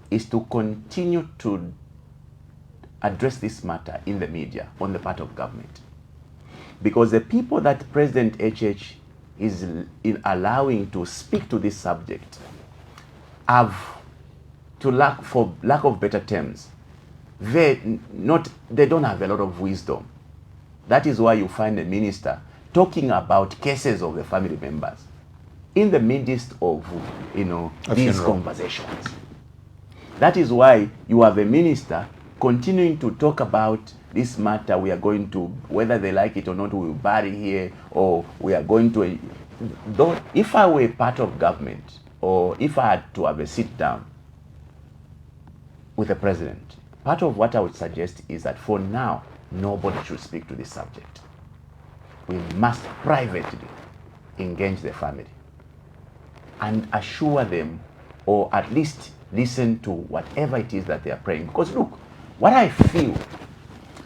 is to continue to address this matter in the media on the part of government. Because the people that President HH is allowing to speak to this subject have, for lack of better terms, they don't have a lot of wisdom. That is why you find a minister talking about cases of the family members in the midst of these conversations. That is why you have a minister continuing to talk about this matter. We are going to, whether they like it or not, we will bury here, or we are going to. If I were part of government, or if I had to have a sit down with the president, part of what I would suggest is that for now, nobody should speak to this subject. We must privately engage the family and assure them, or at least listen to whatever it is that they are praying. Because look, what I feel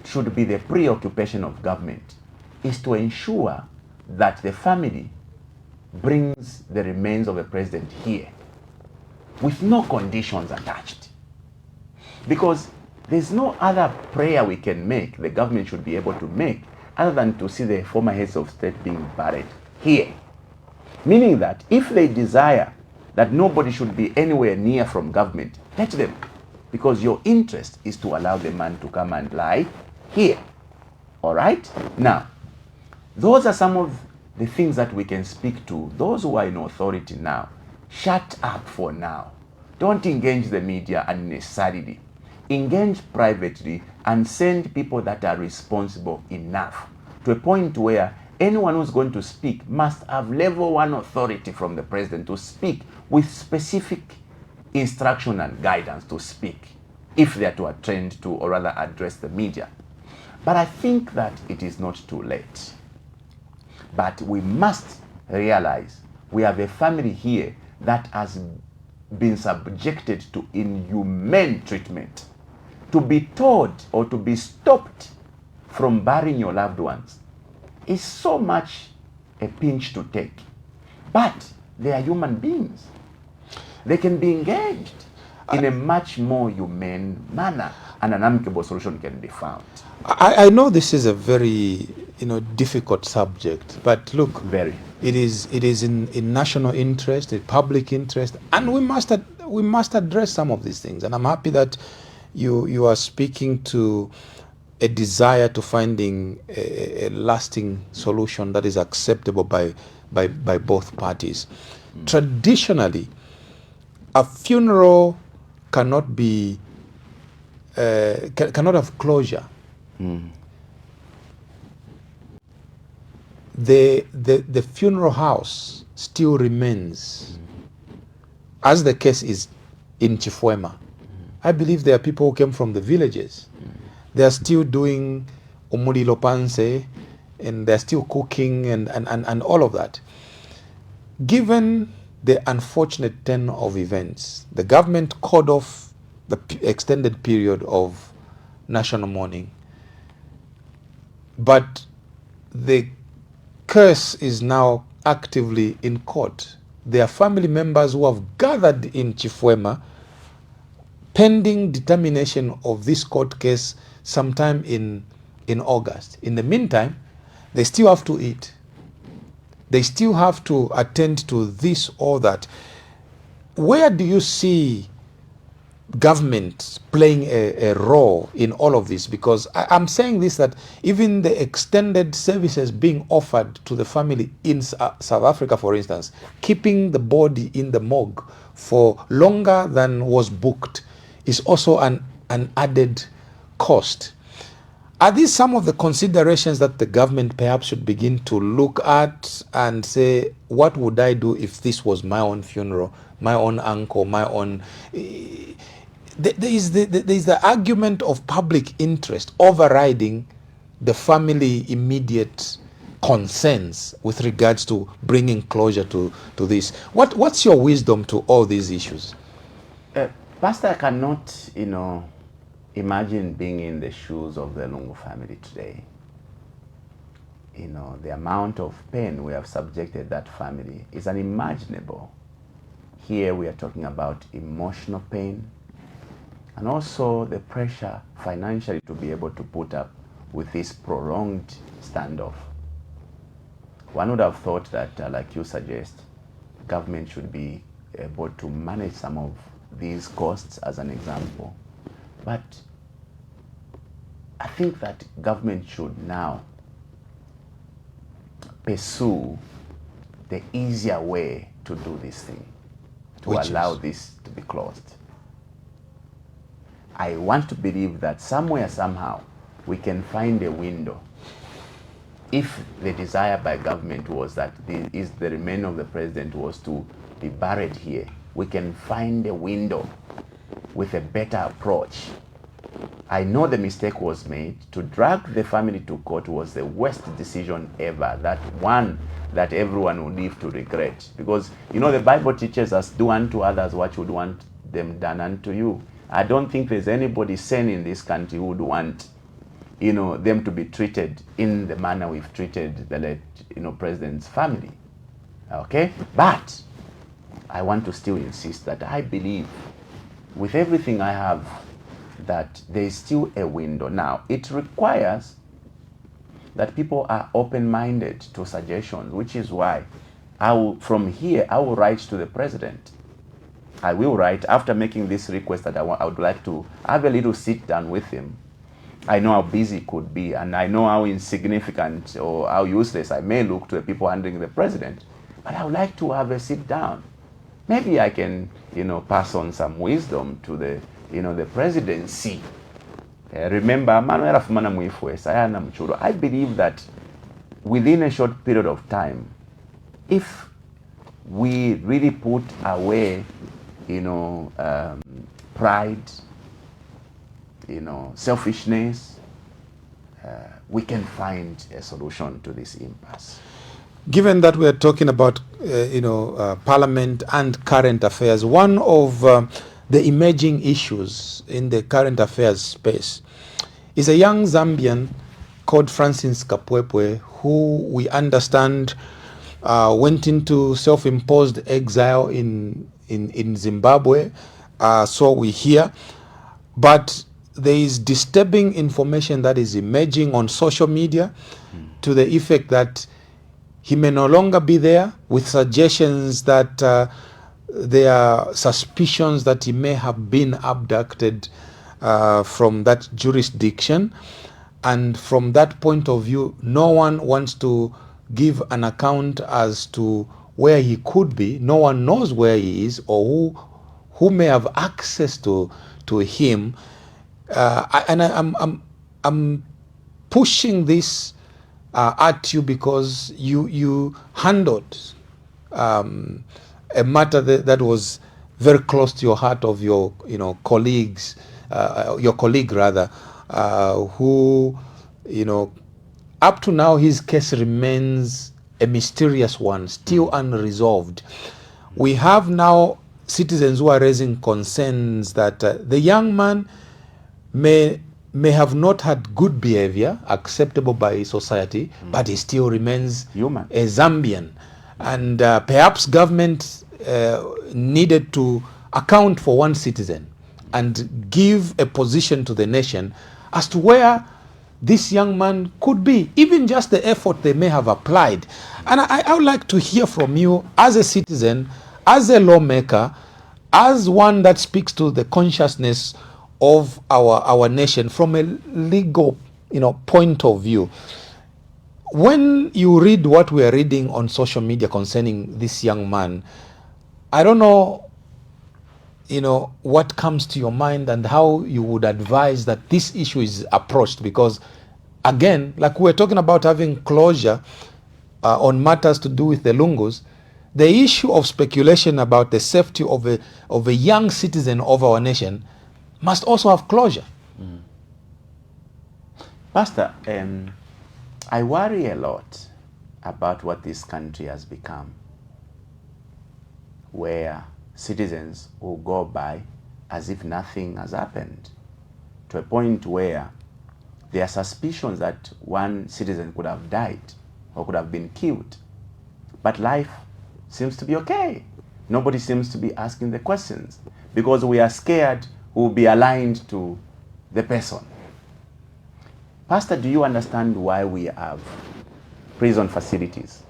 should be the preoccupation of government is to ensure that the family brings the remains of the president here with no conditions attached. Because there's no other prayer we can make, the government should be able to make, other than to see the former heads of state being buried here. Meaning that if they desire that nobody should be anywhere near from government, let them. Because your interest is to allow the man to come and lie here. All right? Now, those are some of the things that we can speak to. Those who are in authority now, shut up for now. Don't engage the media unnecessarily. engage privately and send people that are responsible enough to a point where anyone who's going to speak must have level 1 authority from the president to speak with specific instruction and guidance to speak if they are to attend to or rather address the media. But I think that it is not too late. But we must realize we have a family here that has been subjected to inhumane treatment. To be told or to be stopped from burying your loved ones is so much a pinch to take. But they are human beings. They can be engaged in a much more humane manner, and an amicable solution can be found. I know this is a very difficult subject, but look, it is in national interest, in public interest, and we must address some of these things. And I'm happy that you are speaking to a desire to finding a lasting solution that is acceptable by both parties. Traditionally, a funeral cannot be cannot have closure. The funeral house still remains, as the case is in Chifwema. I believe there are people who came from the villages. They are still doing umulilo panse, and they're still cooking and all of that. Given the unfortunate turn of events, the government called off the extended period of national mourning. But the curse is now actively in court. There are family members who have gathered in Chifwema pending determination of this court case sometime in August. In the meantime, they still have to eat. They still have to attend to this or that. Where do you see government playing a role in all of this? Because I'm saying this, that even the extended services being offered to the family in South Africa, for instance, keeping the body in the morgue for longer than was booked is also an added cost. Are these some of the considerations that the government perhaps should begin to look at and say, what would I do if this was my own funeral, my own uncle, my own... There is the argument of public interest overriding the family immediate concerns with regards to bringing closure to this. What's your wisdom to all these issues? Pastor, I cannot, imagine being in the shoes of the Lungu family today. The amount of pain we have subjected that family is unimaginable. Here we are talking about emotional pain and also the pressure financially to be able to put up with this prolonged standoff. One would have thought that, like you suggest, government should be able to manage some of these costs as an example. But I think that government should now pursue the easier way to do this thing, to allow this to be closed. I want to believe that somewhere, somehow, we can find a window. If the desire by government was that the remains of the president was to be buried here, we can find a window with a better approach. I know the mistake was made. To drag the family to court was the worst decision ever, that one that everyone will live to regret. Because, the Bible teaches us, do unto others what you would want them done unto you. I don't think there's anybody sane in this country who would want, them to be treated in the manner we've treated the late, president's family. Okay? But I want to still insist that I believe, with everything I have, that there is still a window. Now, it requires that people are open-minded to suggestions, which is why from here, I will write to the president. I will write, after making this request, that I would like to have a little sit down with him. I know how busy it could be, and I know how insignificant or how useless I may look to the people handling the president, but I would like to have a sit down. Maybe I can, pass on some wisdom to the the presidency. Remember, I believe that within a short period of time, if we really put away, pride, selfishness, we can find a solution to this impasse. Given that we are talking about, Parliament and current affairs, one of the emerging issues in the current affairs space is a young Zambian called Francis Kapwepwe, who we understand went into self-imposed exile in Zimbabwe, so we hear. But there is disturbing information that is emerging on social media to the effect that he may no longer be there, with suggestions that there are suspicions that he may have been abducted from that jurisdiction. And from that point of view, no one wants to give an account as to where he could be. No one knows where he is or who may have access to him. I'm pushing this at you because you handled a matter that was very close to your heart, of your colleagues, your colleague rather, who up to now his case remains a mysterious one, still unresolved. We have now citizens who are raising concerns that the young man may have not had good behavior acceptable by society, but he still remains human, a Zambian. And perhaps government needed to account for one citizen and give a position to the nation as to where this young man could be, even just the effort they may have applied. And I would like to hear from you as a citizen, as a lawmaker, as one that speaks to the consciousness of our nation from a legal point of view. When you read what we are reading on social media concerning this young man, I don't know what comes to your mind and how you would advise that this issue is approached, because again, like we're talking about having closure on matters to do with the Lungus, the issue of speculation about the safety of a young citizen of our nation must also have closure. Pastor, I worry a lot about what this country has become, where citizens will go by as if nothing has happened, to a point where there are suspicions that one citizen could have died or could have been killed, but life seems to be okay. Nobody seems to be asking the questions because we are scared we'll be aligned to the person. Pastor, do you understand why we have prison facilities?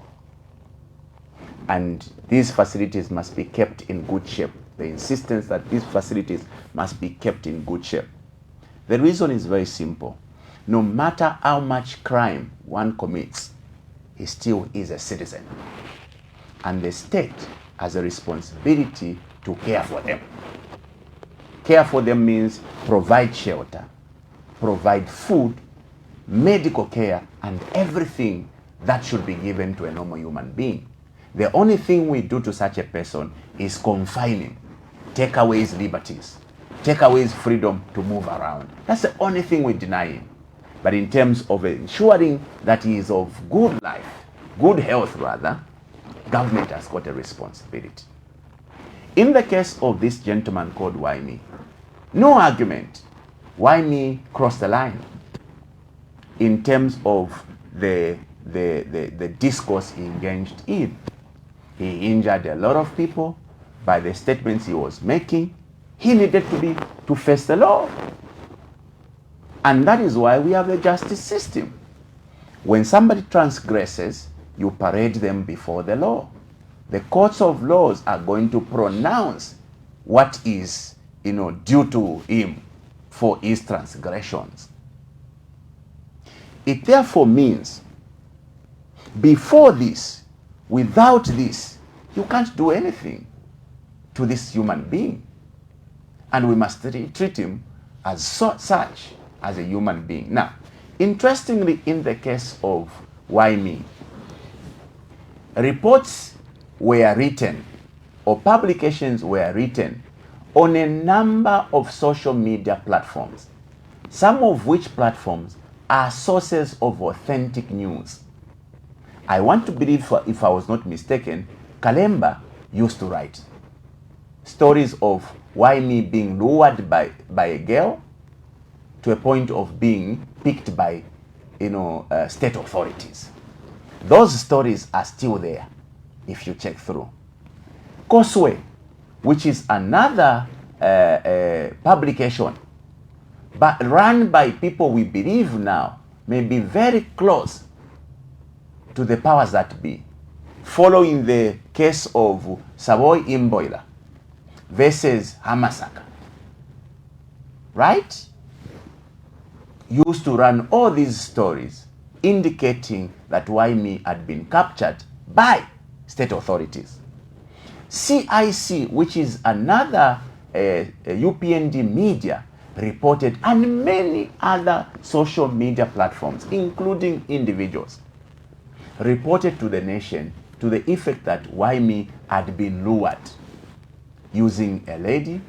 And these facilities must be kept in good shape. The insistence that these facilities must be kept in good shape. The reason is very simple. No matter how much crime one commits, he still is a citizen. And the state has a responsibility to care for them. Care for them means provide shelter, provide food, medical care, and everything that should be given to a normal human being. The only thing we do to such a person is confine him, take away his liberties, take away his freedom to move around. That's the only thing we deny him. But in terms of ensuring that he is of good life, good health rather, government has got a responsibility. In the case of this gentleman called Waimi, no argument. Waimi crossed the line in terms of the discourse he engaged in. He injured a lot of people by the statements he was making. He needed to face the law. And that is why we have a justice system. When somebody transgresses, you parade them before the law. The courts of laws are going to pronounce what is due to him for his transgressions. It therefore means before this, without this, you can't do anything to this human being. And we must treat him as such, as a human being. Now, interestingly, in the case of Why Me, reports were written, or publications were written, on a number of social media platforms, some of which platforms are sources of authentic news. I want to believe, if I was not mistaken, Kalemba used to write stories of Why Me being lured by a girl to a point of being picked by, state authorities. Those stories are still there if you check through. Koswe, which is another publication, but run by people we believe now may be very close to the powers that be, following the case of Savoy Imboila versus Hamasaka, right? Used to run all these stories indicating that Why Me had been captured by state authorities. CIC, which is another UPND media, reported, and many other social media platforms, including individuals, reported to the nation to the effect that Why Me had been lured using a lady,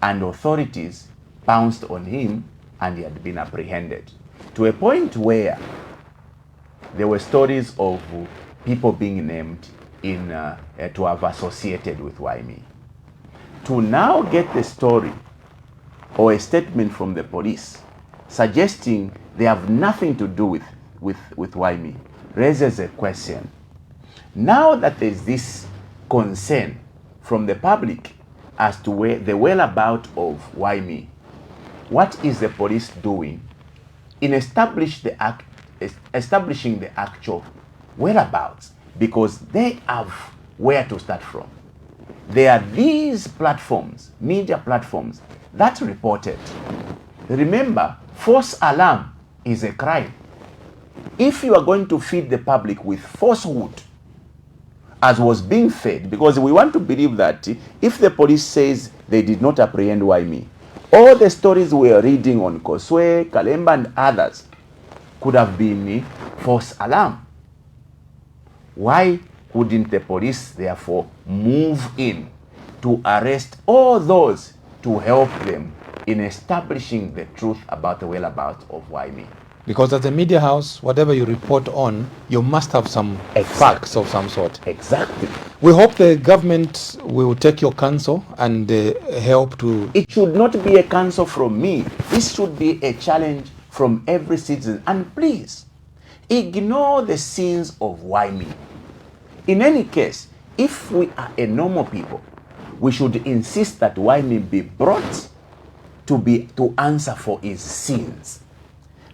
and authorities pounced on him and he had been apprehended, to a point where there were stories of people being named in to have associated with Why Me. To now get the story or a statement from the police suggesting they have nothing to do with Why Me raises a question. Now that there's this concern from the public as to where the whereabouts of Why Me, what is the police doing in establishing the actual whereabouts? Because they have where to start from. There are these platforms, media platforms, that reported. Remember, false alarm is a crime. If you are going to feed the public with falsehood, as was being fed, because we want to believe that if the police says they did not apprehend Why Me, all the stories we are reading on Koswe, Kalemba, and others could have been false alarm. Why couldn't the police therefore move in to arrest all those to help them in establishing the truth about the whereabouts of Why Me? Because as a media house, whatever you report on, you must have some facts of some sort. Exactly. We hope the government will take your counsel and help to... It should not be a counsel from me. This should be a challenge from every citizen. And please, ignore the sins of Why Me. In any case, if we are a normal people, we should insist that Why Me be brought to answer for his sins,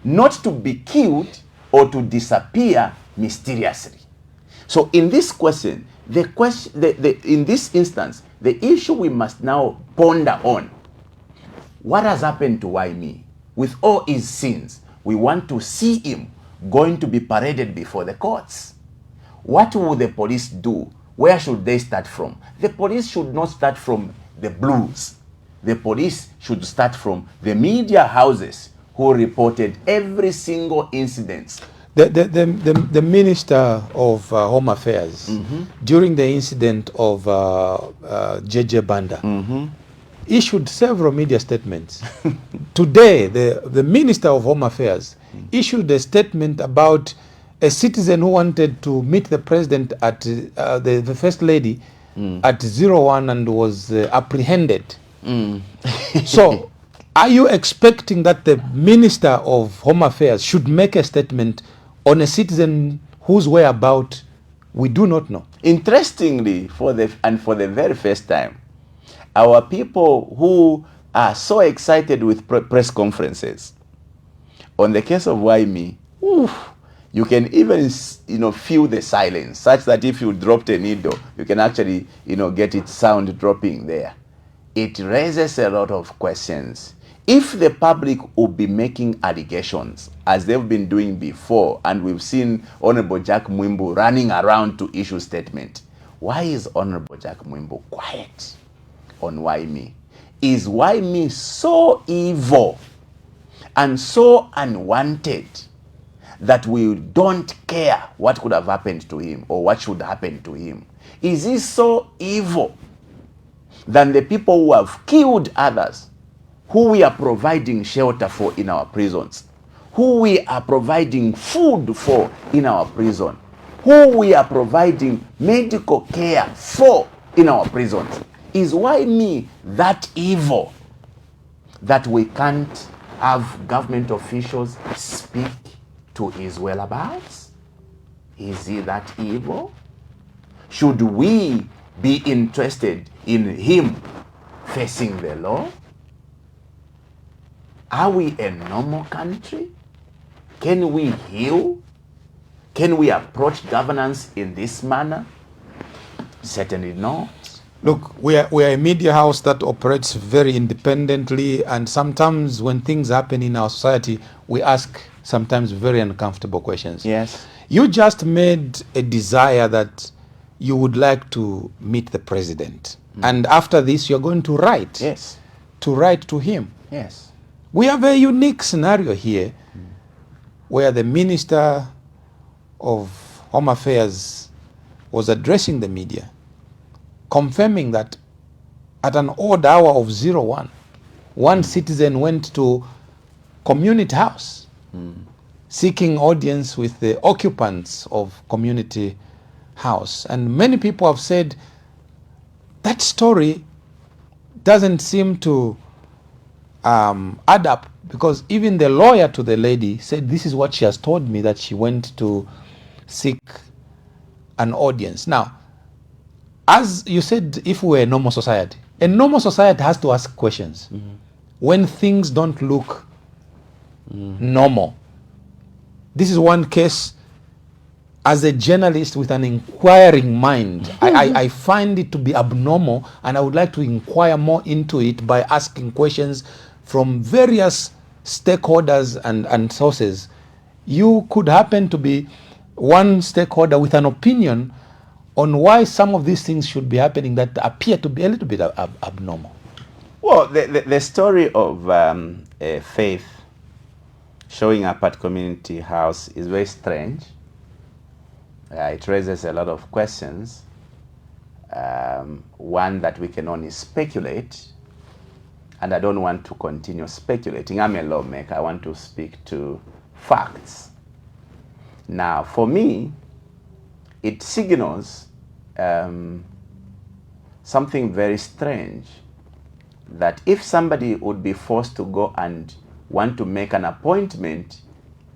not to be killed or to disappear mysteriously. So in this question, in this instance, the issue we must now ponder on, what has happened to Why Me? With all his sins, we want to see him going to be paraded before the courts. What will the police do? Where should they start from? The police should not start from the blues. The police should start from the media houses who reported every single incident. The Minister of Home Affairs, during the incident of JJ Banda, issued several media statements. Today, the Minister of Home Affairs issued a statement about a citizen who wanted to meet the president at the First Lady at 01 and was apprehended. So, are you expecting that the Minister of Home Affairs should make a statement on a citizen whose whereabouts we do not know? Interestingly, for the very first time, our people who are so excited with press conferences, on the case of Why Me, you can even feel the silence, such that if you dropped a needle, you can actually get its sound dropping there. It raises a lot of questions. If the public will be making allegations, as they've been doing before, and we've seen Honorable Jack Mwimbu running around to issue statement, why is Honorable Jack Mwimbu quiet on Why Me? is why me so evil and so unwanted that we don't care what could have happened to him or what should happen to him? Is he so evil than the people who have killed others, who we are providing shelter for in our prisons, who we are providing food for in our prison, who we are providing medical care for in our prisons? Is why me that evil that we can't have government officials speak to his whereabouts? Is he that evil? Should we be interested in him facing the law? Are we a normal country? Can we heal? Can we approach governance in this manner? Certainly not. Look, we are a media house that operates very independently, and sometimes when things happen in our society, we ask sometimes very uncomfortable questions. Yes. You just made a desire that you would like to meet the president. And after this, you're going to write. Yes. To write to him. Yes. We have a unique scenario here where the Minister of Home Affairs was addressing the media, confirming that at an odd hour of 01, one citizen went to Community House seeking audience with the occupants of Community House. And many people have said that story doesn't seem to add up, because even the lawyer to the lady said this is what she has told me, that she went to seek an audience. Now, as you said, if we're a normal society has to ask questions when things don't look normal. This is one case. As a journalist with an inquiring mind, I find it to be abnormal, and I would like to inquire more into it by asking questions from various stakeholders and sources. You could happen to be one stakeholder with an opinion on why some of these things should be happening that appear to be a little bit abnormal. Well, the story of Faith showing up at Community House is very strange. It raises a lot of questions. One that we can only speculate, and I don't want to continue speculating. I'm a lawmaker. I want to speak to facts. Now, for me, it signals something very strange, that if somebody would be forced to go and want to make an appointment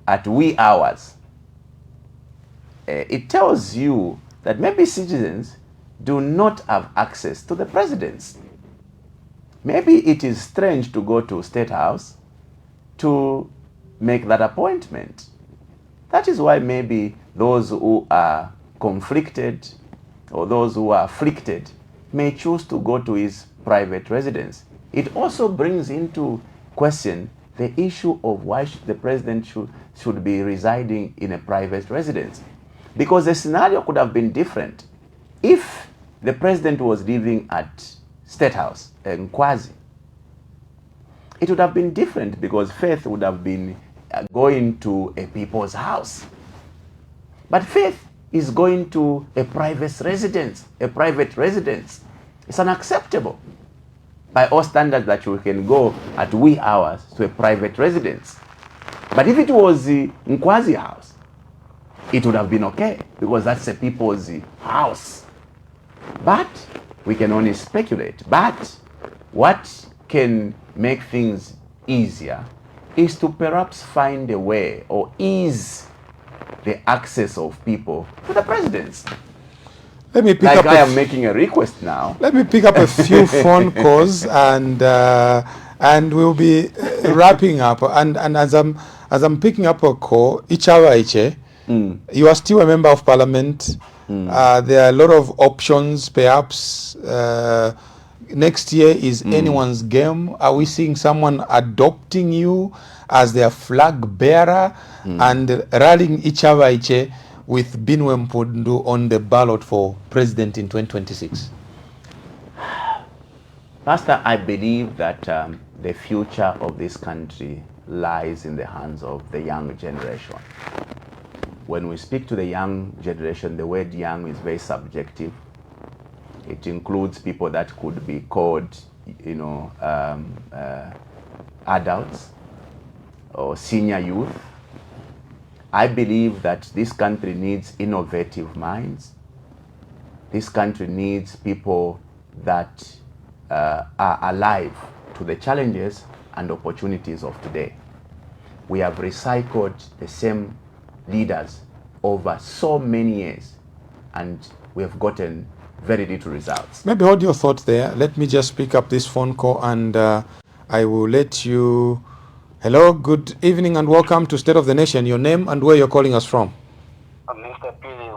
at wee hours, it tells you that maybe citizens do not have access to the presidents. Maybe it is strange to go to State House to make that appointment. That is why maybe those who are conflicted or those who are afflicted may choose to go to his private residence. It also brings into question the issue of why the president should be residing in a private residence. Because the scenario could have been different. If the president was living at State House, Nkwazi, it would have been different, because Faith would have been going to a people's house. But Faith is going to a private residence. It's unacceptable by all standards that you can go at wee hours to a private residence. But if it was the Nkwazi house, it would have been okay, because that's a people's house. But we can only speculate. But what can make things easier is to perhaps find a way or ease the access of people to the presidents. Let me pick like up I am making a request now. Let me pick up a few phone calls, and we'll be wrapping up. And as I'm picking up a call, Ichawa, you are still a member of Parliament. There are a lot of options. Perhaps next year is anyone's game. Are we seeing someone adopting you as their flag bearer and rallying Ichawa with Binwell Mpundu on the ballot for president in 2026? Pastor, I believe that the future of this country lies in the hands of the young generation. When we speak to the young generation, the word young is very subjective. It includes people that could be called, adults or senior youth. I believe that this country needs innovative minds. This country needs people that are alive to the challenges and opportunities of today. We have recycled the same leaders over so many years, and we have gotten very little results. Maybe hold your thought there. Let me just pick up this phone call and I will let you... Hello, good evening and welcome to State of the Nation. Your name and where you're calling us from? Mr. Piri,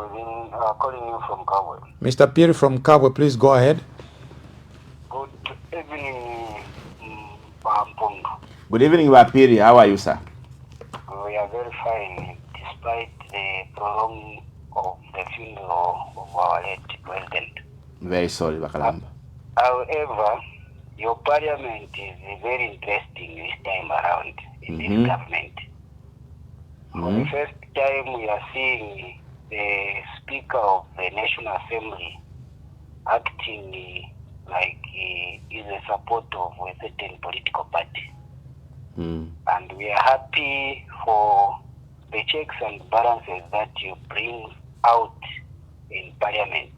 calling you from Kabwe. Mr. Piri from Kabwe, please go ahead. Good evening, Mpundu. Good evening, Wapiri. How are you, sir? We are very fine, despite the prolonging of the funeral of our late president. Very sorry, Bakalamba. However, your parliament is very interesting this time around in this government. For the first time, we are seeing the Speaker of the National Assembly acting like he is a supporter of a certain political party. And we are happy for the checks and balances that you bring out in Parliament.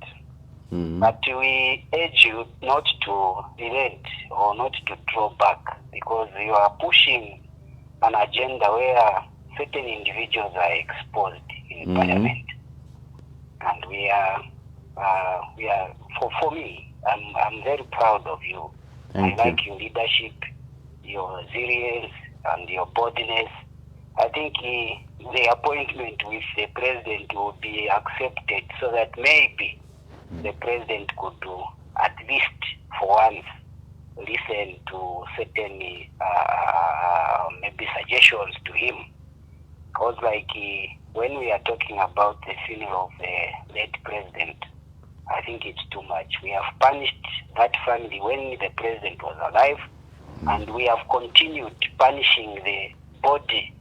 But we urge you not to relent or not to draw back, because you are pushing an agenda where certain individuals are exposed in Parliament. And we are for me, I'm very proud of you. I like your leadership, your resilience, and your boldness. I think the appointment with the president will be accepted so that maybe the president could do, at least for once, listen to certain maybe suggestions to him. Because when we are talking about the funeral of the late president, I think it's too much. We have punished that family when the president was alive, and we have continued punishing the body,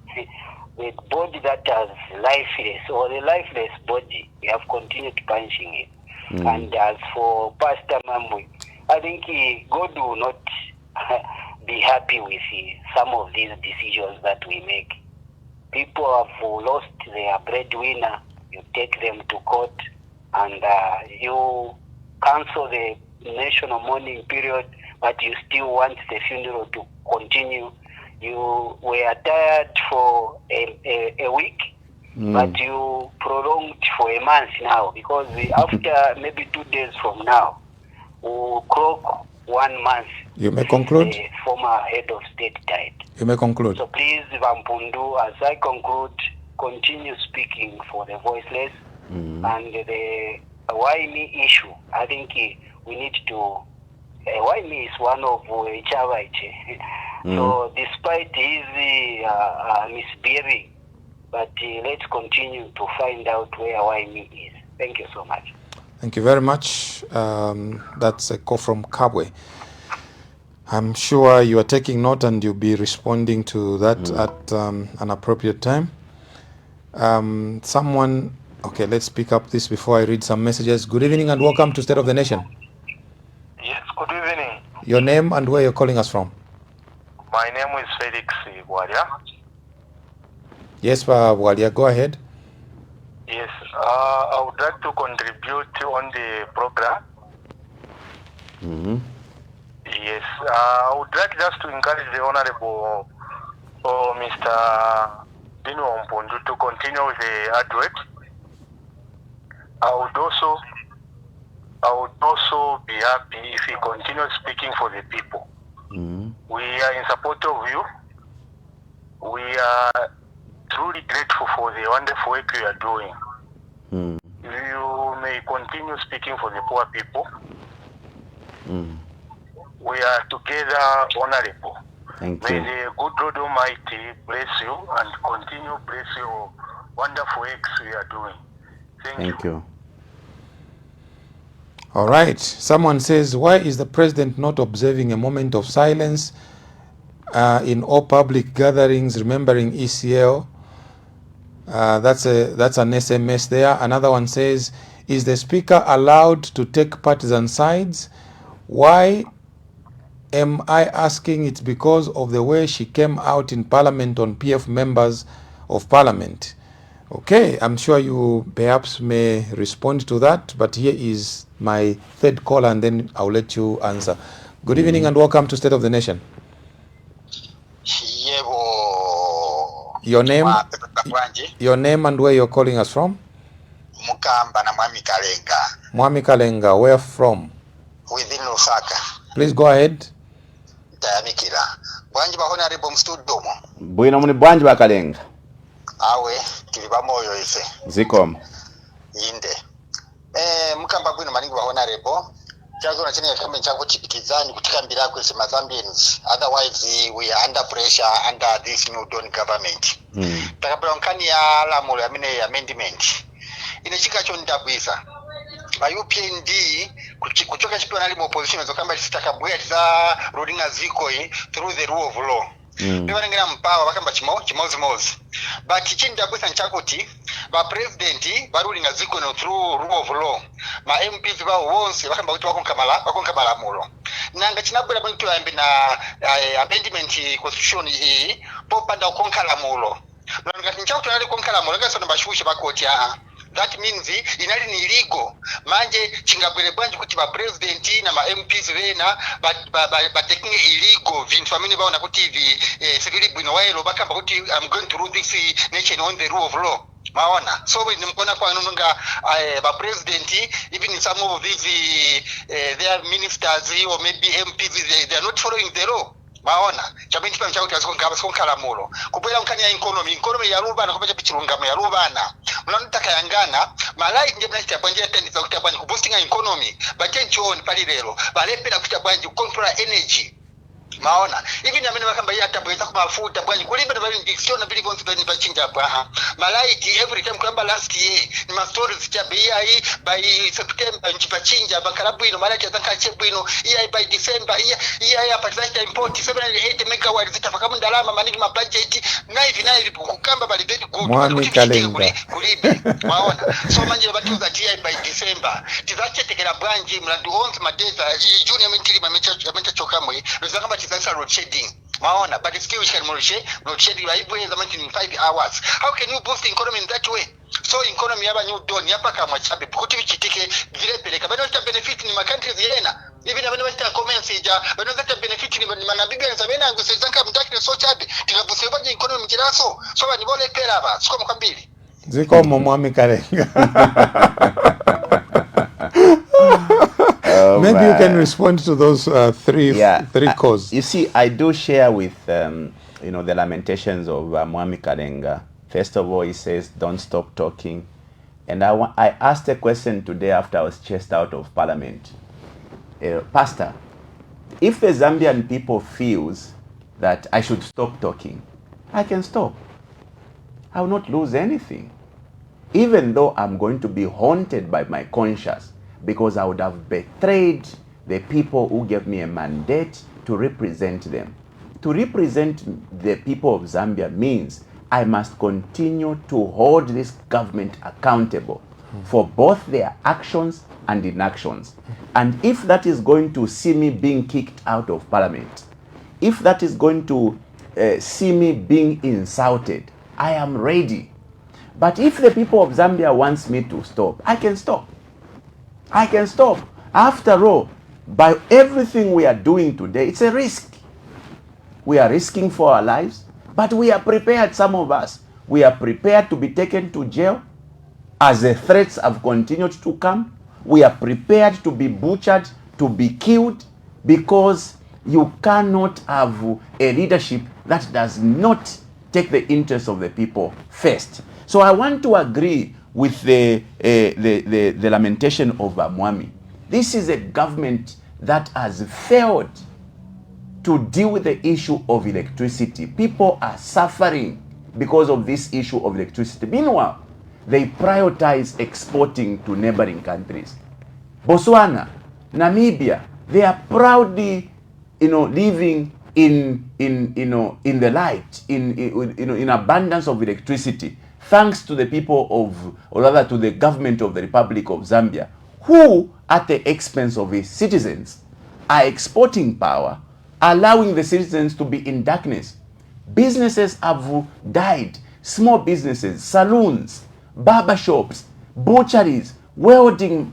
the body that has lifeless, or the lifeless body. We have continued punishing it. And as for Pastor Mambwe, I think God will not be happy with some of these decisions that we make. People have lost their breadwinner. You take them to court, and you cancel the national mourning period, but you still want the funeral to continue. You were tired for a week, but you prolonged for a month now, because after maybe 2 days from now, we'll clock 1 month. You may conclude. The former head of state died. You may conclude. So please, Mpundu, as I conclude, continue speaking for the voiceless and the why me issue. I think we need to. Why me is one of Chavaiche. So despite his misbehaving, but let's continue to find out where why me is. Thank you so much. Thank you very much. That's a call from Kabwe. I'm sure you are taking note and you'll be responding to that at an appropriate time. Okay, let's pick up this before I read some messages. Good evening and welcome to State of the Nation. Yes, good evening. Your name and where you're calling us from? My name is Felix Walia. Yes, Walia, go ahead. Yes, I would like to contribute on the program. Yes, I would like just to encourage the Honorable Mr. Binwell Mpundu to continue with the hard work. I would also be happy if he continues speaking for the people. We are in support of you. We are truly grateful for the wonderful work you are doing. You may continue speaking for the poor people. We are together honorable. Thank May you. the good Lord Almighty bless you and continue bless your wonderful works you are doing. Thank you. Thank you. All right. Someone says, why is the president not observing a moment of silence in all public gatherings, remembering ECL? That's an SMS there. Another one says, is the speaker allowed to take partisan sides? Why am I asking? It's because of the way she came out in parliament on PF members of parliament. Okay, I'm sure you perhaps may respond to that, but here is my third caller and then I'll let you answer. Good evening and welcome to State of the Nation. Your name and where you're calling us from? Mukamba na Mwami Kalenga. Mwami Kalenga, where from? Within Lusaka. Please go ahead. Tayamikira. Bwanji bahona ribo mstudio mo. Bwino muni bwanji bakalenga. Awe kiliba moyo ife. Zikom. Yinde. Mukamba bwino maningi bahona ribo. Chazo na chini ya kama changu chipikizani kutikambira kwa sema Zambians. Otherwise we are under pressure under this new Don government. Takabla nkani ya lamulo ya mine amendment. Inachika chondabwisa. Ba UPND kuchoka chipiwa nali opposition zokamba sitakabwea za ruling aziko through the rule of law. Biwanengera mpawa bakamba chimozi. But chindabwisa nchakuti ba president ba ruling aziko no through rule of law. Ma MPs ba wonse bakamba kuti wakonkamala mulo. Nanga chinabwera bantu yambe na amendment constitution hii popanda ukonkala mulo. Nanga nchakuti nali konkala mulo ngasona bashushe bakoti that means inali ni illegal. Manje chingabwele bwanji kuti ba president na ma MPs vena ba taking illegal vintu famini baona kuti sikili bwino waelo bakamba kuti I'm going to rule this nation on the rule of law. Maona so when mkona kwa nunga ba president even in some of these their ministers or maybe MPs they are not following the law. Maona chabinti pa mchauti asikonkala mulo kubwela nkani ya economy ya rubana kupacha pichirungamo ya rubana mlanutaka yangana malai nje mnachita bwanje attendiza kuti bwanje kuboosting economy batenchoni pali lero balepera kuti bwanje control energy. Maona hivi na mimi bakamba yata bweza kumafuta bwanje kulimba na bali ndiction na bili konse bali bachinja hapa malaiki every time kwamba last year ni ma stories tabia hii by September nchipachinja bakarabu ino malaiki ataka chebu ino hii by December hii hapa tata import 780 megawatts zitafakamu ndalama maniki ma budget na hivi kukamba bali beti Mwami Kalenga kulibe. Maona so manje batu za TI by December tizache tekela bwanje mlandu onse madeza junior mentili mamecha chokamwe nzakamba that's a road shading. Maona, but still we can road shading like in 5 hours. How can you boost the economy in that way? So economy yaba new don yapa kama chabe kuti bichitike vile peleka bano ta benefit ni ma countries yena even abano bata comments ija bano ta benefit ni manabiga nzabena ngusezanka mtakire so chabe tikabuse banje economy mkiraso so bani bole pera ba siko mkambili ziko Mwami Kalenga. Maybe you can respond to those three causes. You see, I do share with the lamentations of Mwami Kalenga. First of all, he says, "Don't stop talking," and I asked a question today after I was chased out of Parliament. Pastor, if the Zambian people feels that I should stop talking, I can stop. I will not lose anything, even though I'm going to be haunted by my conscience. Because I would have betrayed the people who gave me a mandate to represent them. To represent the people of Zambia means I must continue to hold this government accountable for both their actions and inactions. And if that is going to see me being kicked out of Parliament, if that is going to see me being insulted, I am ready. But if the people of Zambia wants me to stop, I can stop. I can stop. After all, by everything we are doing today, it's a risk. We are risking for our lives, but we are prepared, some of us. We are prepared to be taken to jail as the threats have continued to come. We are prepared to be butchered, to be killed, because you cannot have a leadership that does not take the interests of the people first. So I want to agree with the lamentation of Mwami. This is a government that has failed to deal with the issue of electricity. People are suffering because of this issue of electricity. Meanwhile, they prioritize exporting to neighboring countries. Botswana, Namibia, they are proudly, living in the light, in abundance of electricity, thanks to the people of, or rather to the government of the Republic of Zambia, who, at the expense of its citizens, are exporting power, allowing the citizens to be in darkness. Businesses have died. Small businesses, saloons, barber shops, butcheries, welding,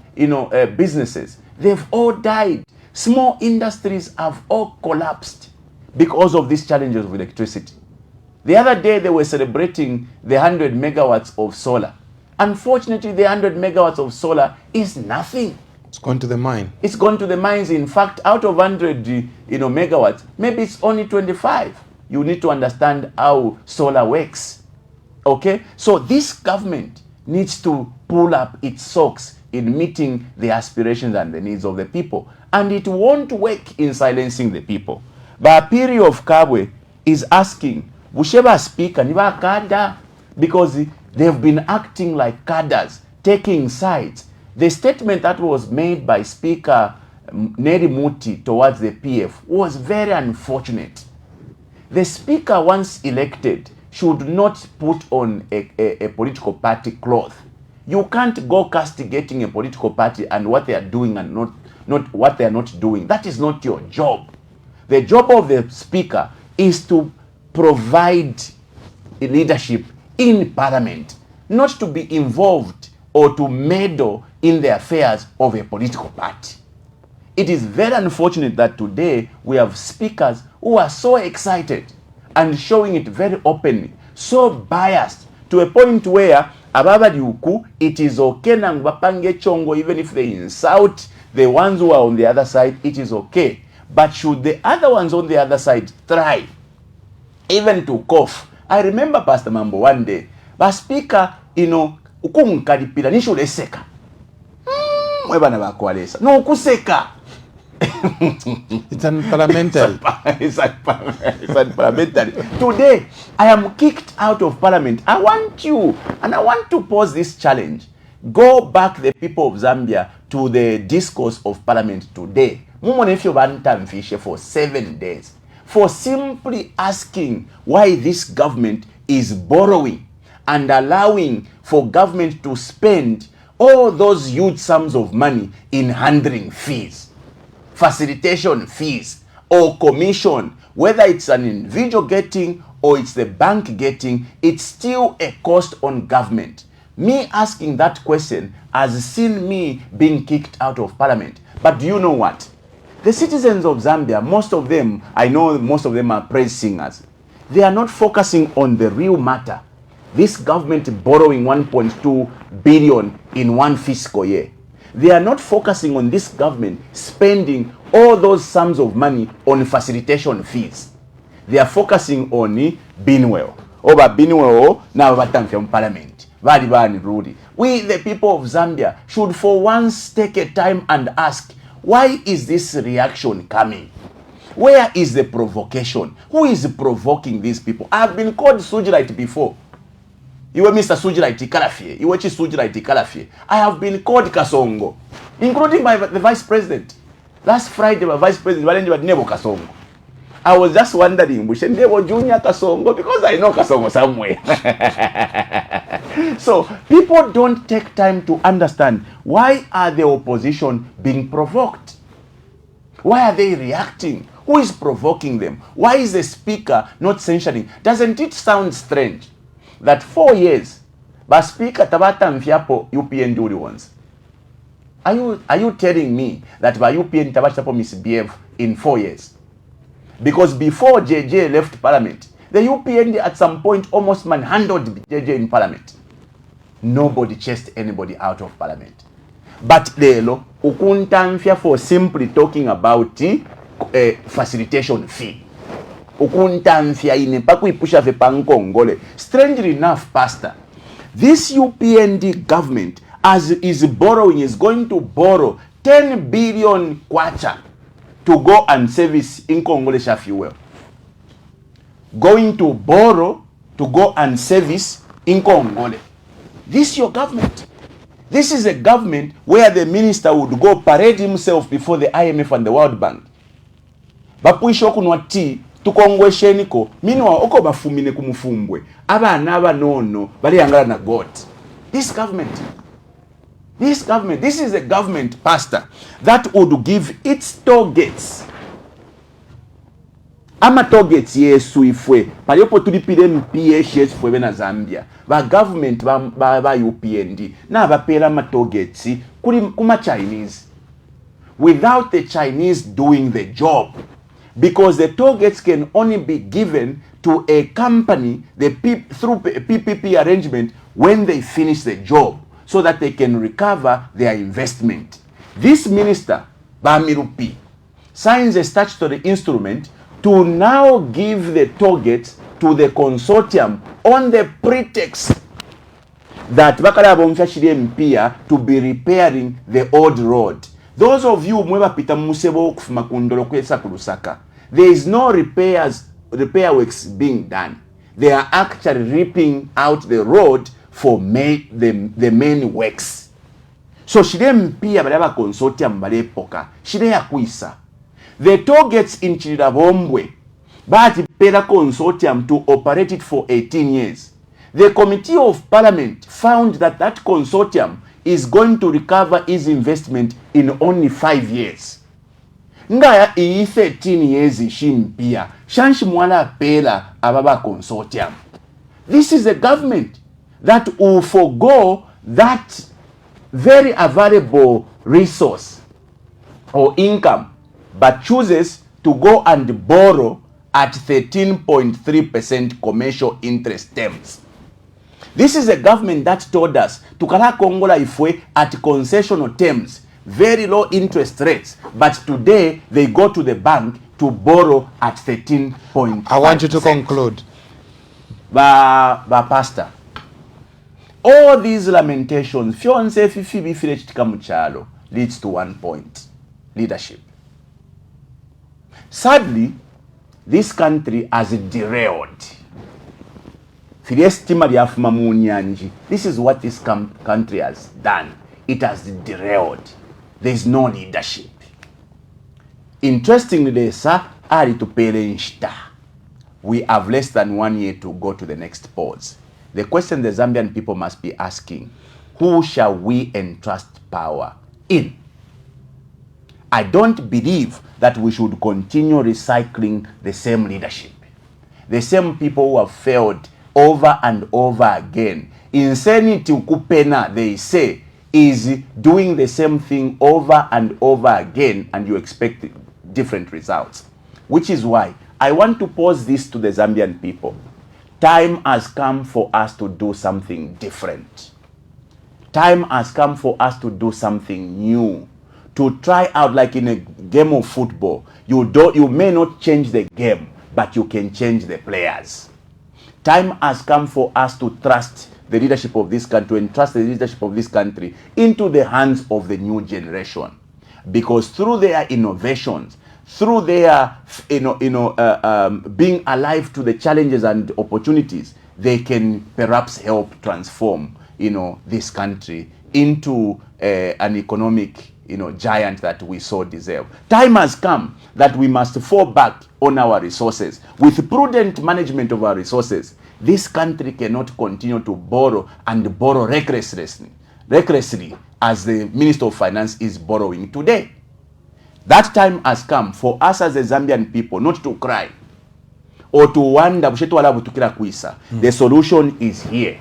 businesses, they've all died. Small industries have all collapsed because of these challenges of electricity. The other day they were celebrating the 100 megawatts of solar. Unfortunately, the 100 megawatts of solar is nothing. It's gone to the mine. It's gone to the mines. In fact, out of 100 megawatts, maybe it's only 25. You need to understand how solar works. Okay? So this government needs to pull up its socks in meeting the aspirations and the needs of the people. And it won't work in silencing the people. Bapiri of Kabwe is asking, Busheba speaker, niba kada, because they've been acting like cadres, taking sides. The statement that was made by Speaker Neri Muti towards the PF was very unfortunate. The speaker, once elected, should not put on a political party cloth. You can't go castigating a political party and what they are doing and not what they are not doing. That is not your job. The job of the speaker is to provide leadership in parliament, not to be involved or to meddle in the affairs of a political party. It is very unfortunate that today we have speakers who are so excited and showing it very openly, so biased to a point where ababaliuku, it is okay nang bapange chongo, even if they insult the ones who are on the other side, it is okay. But should the other ones on the other side try even to cough? I remember Pastor Mambo one day, but speaker, ukunkaripira nishuleseka. Mwebana bakwalesa. No kuseka. It's unparliamentary. It's unparliamentary. Today, I am kicked out of parliament. I want you, and I want to pose this challenge. Go back, the people of Zambia, to the discourse of parliament today. Mumonefyo bantamfishe for 7 days. For simply asking why this government is borrowing and allowing for government to spend all those huge sums of money in handling fees, facilitation fees, or commission. Whether it's an individual getting or it's the bank getting, it's still a cost on government. Me asking that question has seen me being kicked out of parliament. But do you know what? The citizens of Zambia, most of them, I know most of them are praise singers. They are not focusing on the real matter. This government borrowing 1.2 billion in one fiscal year. They are not focusing on this government spending all those sums of money on facilitation fees. They are focusing on Binwell. Over Binwell, now from parliament. We, the people of Zambia, should for once take a time and ask, why is this reaction coming? Where is the provocation? Who is provoking these people? I have been called Sujilite before. You were Mr. Sujilite Kalafie. You were Sujilite Kalafie. I have been called Kasongo, including by the vice president. Last Friday, my vice president, Nebo Kasongo. I was just wondering, we should Nebo Junior Kasongo, because I know Kasongo somewhere. So people don't take time to understand, why are the opposition being provoked? Why are they reacting? Who is provoking them? Why is the speaker not censuring? Doesn't it sound strange that 4 years, but speaker Tabata Mfiapo UPN do the ones? Are you telling me that by UPN Tabata misbehave in 4 years? Because before JJ left parliament, the UPN at some point almost manhandled JJ in parliament. Nobody chased anybody out of parliament. But lelo ukuntamfia for simply talking about facilitation fee. Ukuntamfia inepakuipusha vepankongole. Strangely enough, Pastor, this UPND government, as is borrowing, is going to borrow 10 billion kwacha to go and service in Congolese fuel. Going to borrow to go and service in Congole. This is your government. This is a government where the minister would go parade himself before the IMF and the World Bank. Bapuisha okunwa tea tukongwesheniko minwa oko bafumine kumufumbwe abana abanono bali yangala na God. This government, this is a government, pastor, that would give its targets. Ama targets yesu ifwe paliopo tulipire MPH yesu fwe na Zambia ba government ba UPND na bapela ma targets kuma Chinese without the Chinese doing the job, because the targets can only be given to a company through a PPP arrangement when they finish the job, so that they can recover their investment. This minister Bamirupi signs a statutory instrument to now give the targets to the consortium on the pretext that to be repairing the old road. Those of you mweba pita musebo kufuma kundolo kwesa kulusaka, there is no repair works being done. They are actually ripping out the road for the main works. So shide mpia balaba consortium bale poka shide ya kuisa. The targets in Chirabombwe, but pela consortium to operate it for 18 years. The Committee of Parliament found that that consortium is going to recover its investment in only 5 years. Ngaya iyi 13 years ishimpia shanshi mwala pela ababa consortium. This is a government that will forgo that very available resource or income, but chooses to go and borrow at 13.3% commercial interest terms. This is a government that told us tukala Kongola ifwe at concessional terms, very low interest rates, but today they go to the bank to borrow at 13.5%. I want you to conclude. Pastor, all these lamentations, fionse fifi bifile chitikamuchalo, leads to one point: leadership. Sadly, this country has derailed. This is what this country has done. It has derailed. There is no leadership. Interestingly, sir, we have less than 1 year to go to the next pause. The question the Zambian people must be asking: who shall we entrust power in? I don't believe that we should continue recycling the same leadership. The same people who have failed over and over again. Insanity kupena, they say, is doing the same thing over and over again, and you expect different results. Which is why I want to pose this to the Zambian people. Time has come for us to do something different. Time has come for us to do something new. To try out, like in a game of football. You may not change the game, but you can change the players. Time has come for us to trust the leadership of this country and trust the leadership of this country into the hands of the new generation. Because through their innovations, through their being alive to the challenges and opportunities, they can perhaps help transform this country into an economic giant that we so deserve. Time has come that we must fall back on our resources. With prudent management of our resources, this country cannot continue to borrow and borrow recklessly as the Minister of Finance is borrowing today. That time has come for us as the Zambian people not to cry or to wonder. The solution is here.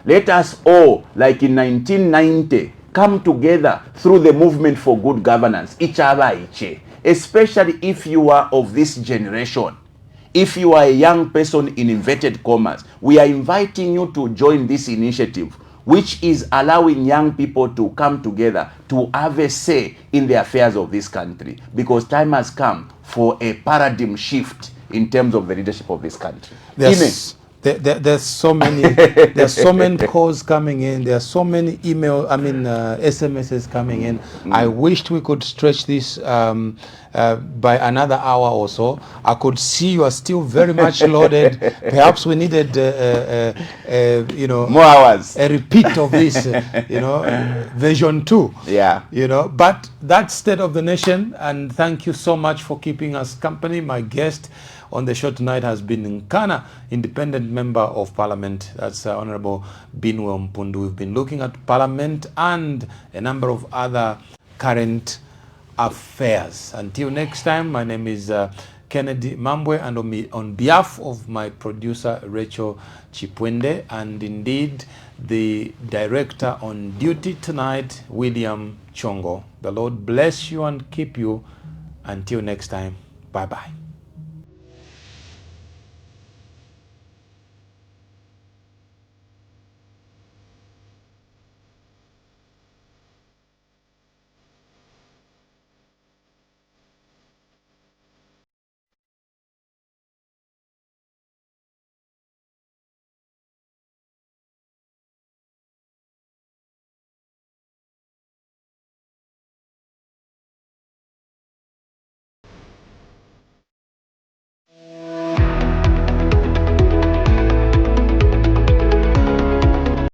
Let us all, like in 1990, come together through the movement for good governance, especially if you are of this generation. If you are a young person in inverted commas, we are inviting you to join this initiative, which is allowing young people to come together to have a say in the affairs of this country, because time has come for a paradigm shift in terms of the leadership of this country. Yes. There's so many calls coming in. There are so many SMSs coming in. I wished we could stretch this by another hour or so. I could see you are still very much loaded. Perhaps we needed more hours, a repeat of this, version 2. Yeah. But that's State of the Nation, and thank you so much for keeping us company. My guest on the show tonight has been Nkana, independent member of Parliament. That's Honorable Binwell Mpundu. We've been looking at Parliament and a number of other current affairs. Until next time, my name is Kennedy Mambwe, and on behalf of my producer Rachel Chipwende, and indeed the director on duty tonight, William Chongo, the Lord bless you and keep you. Until next time, bye-bye.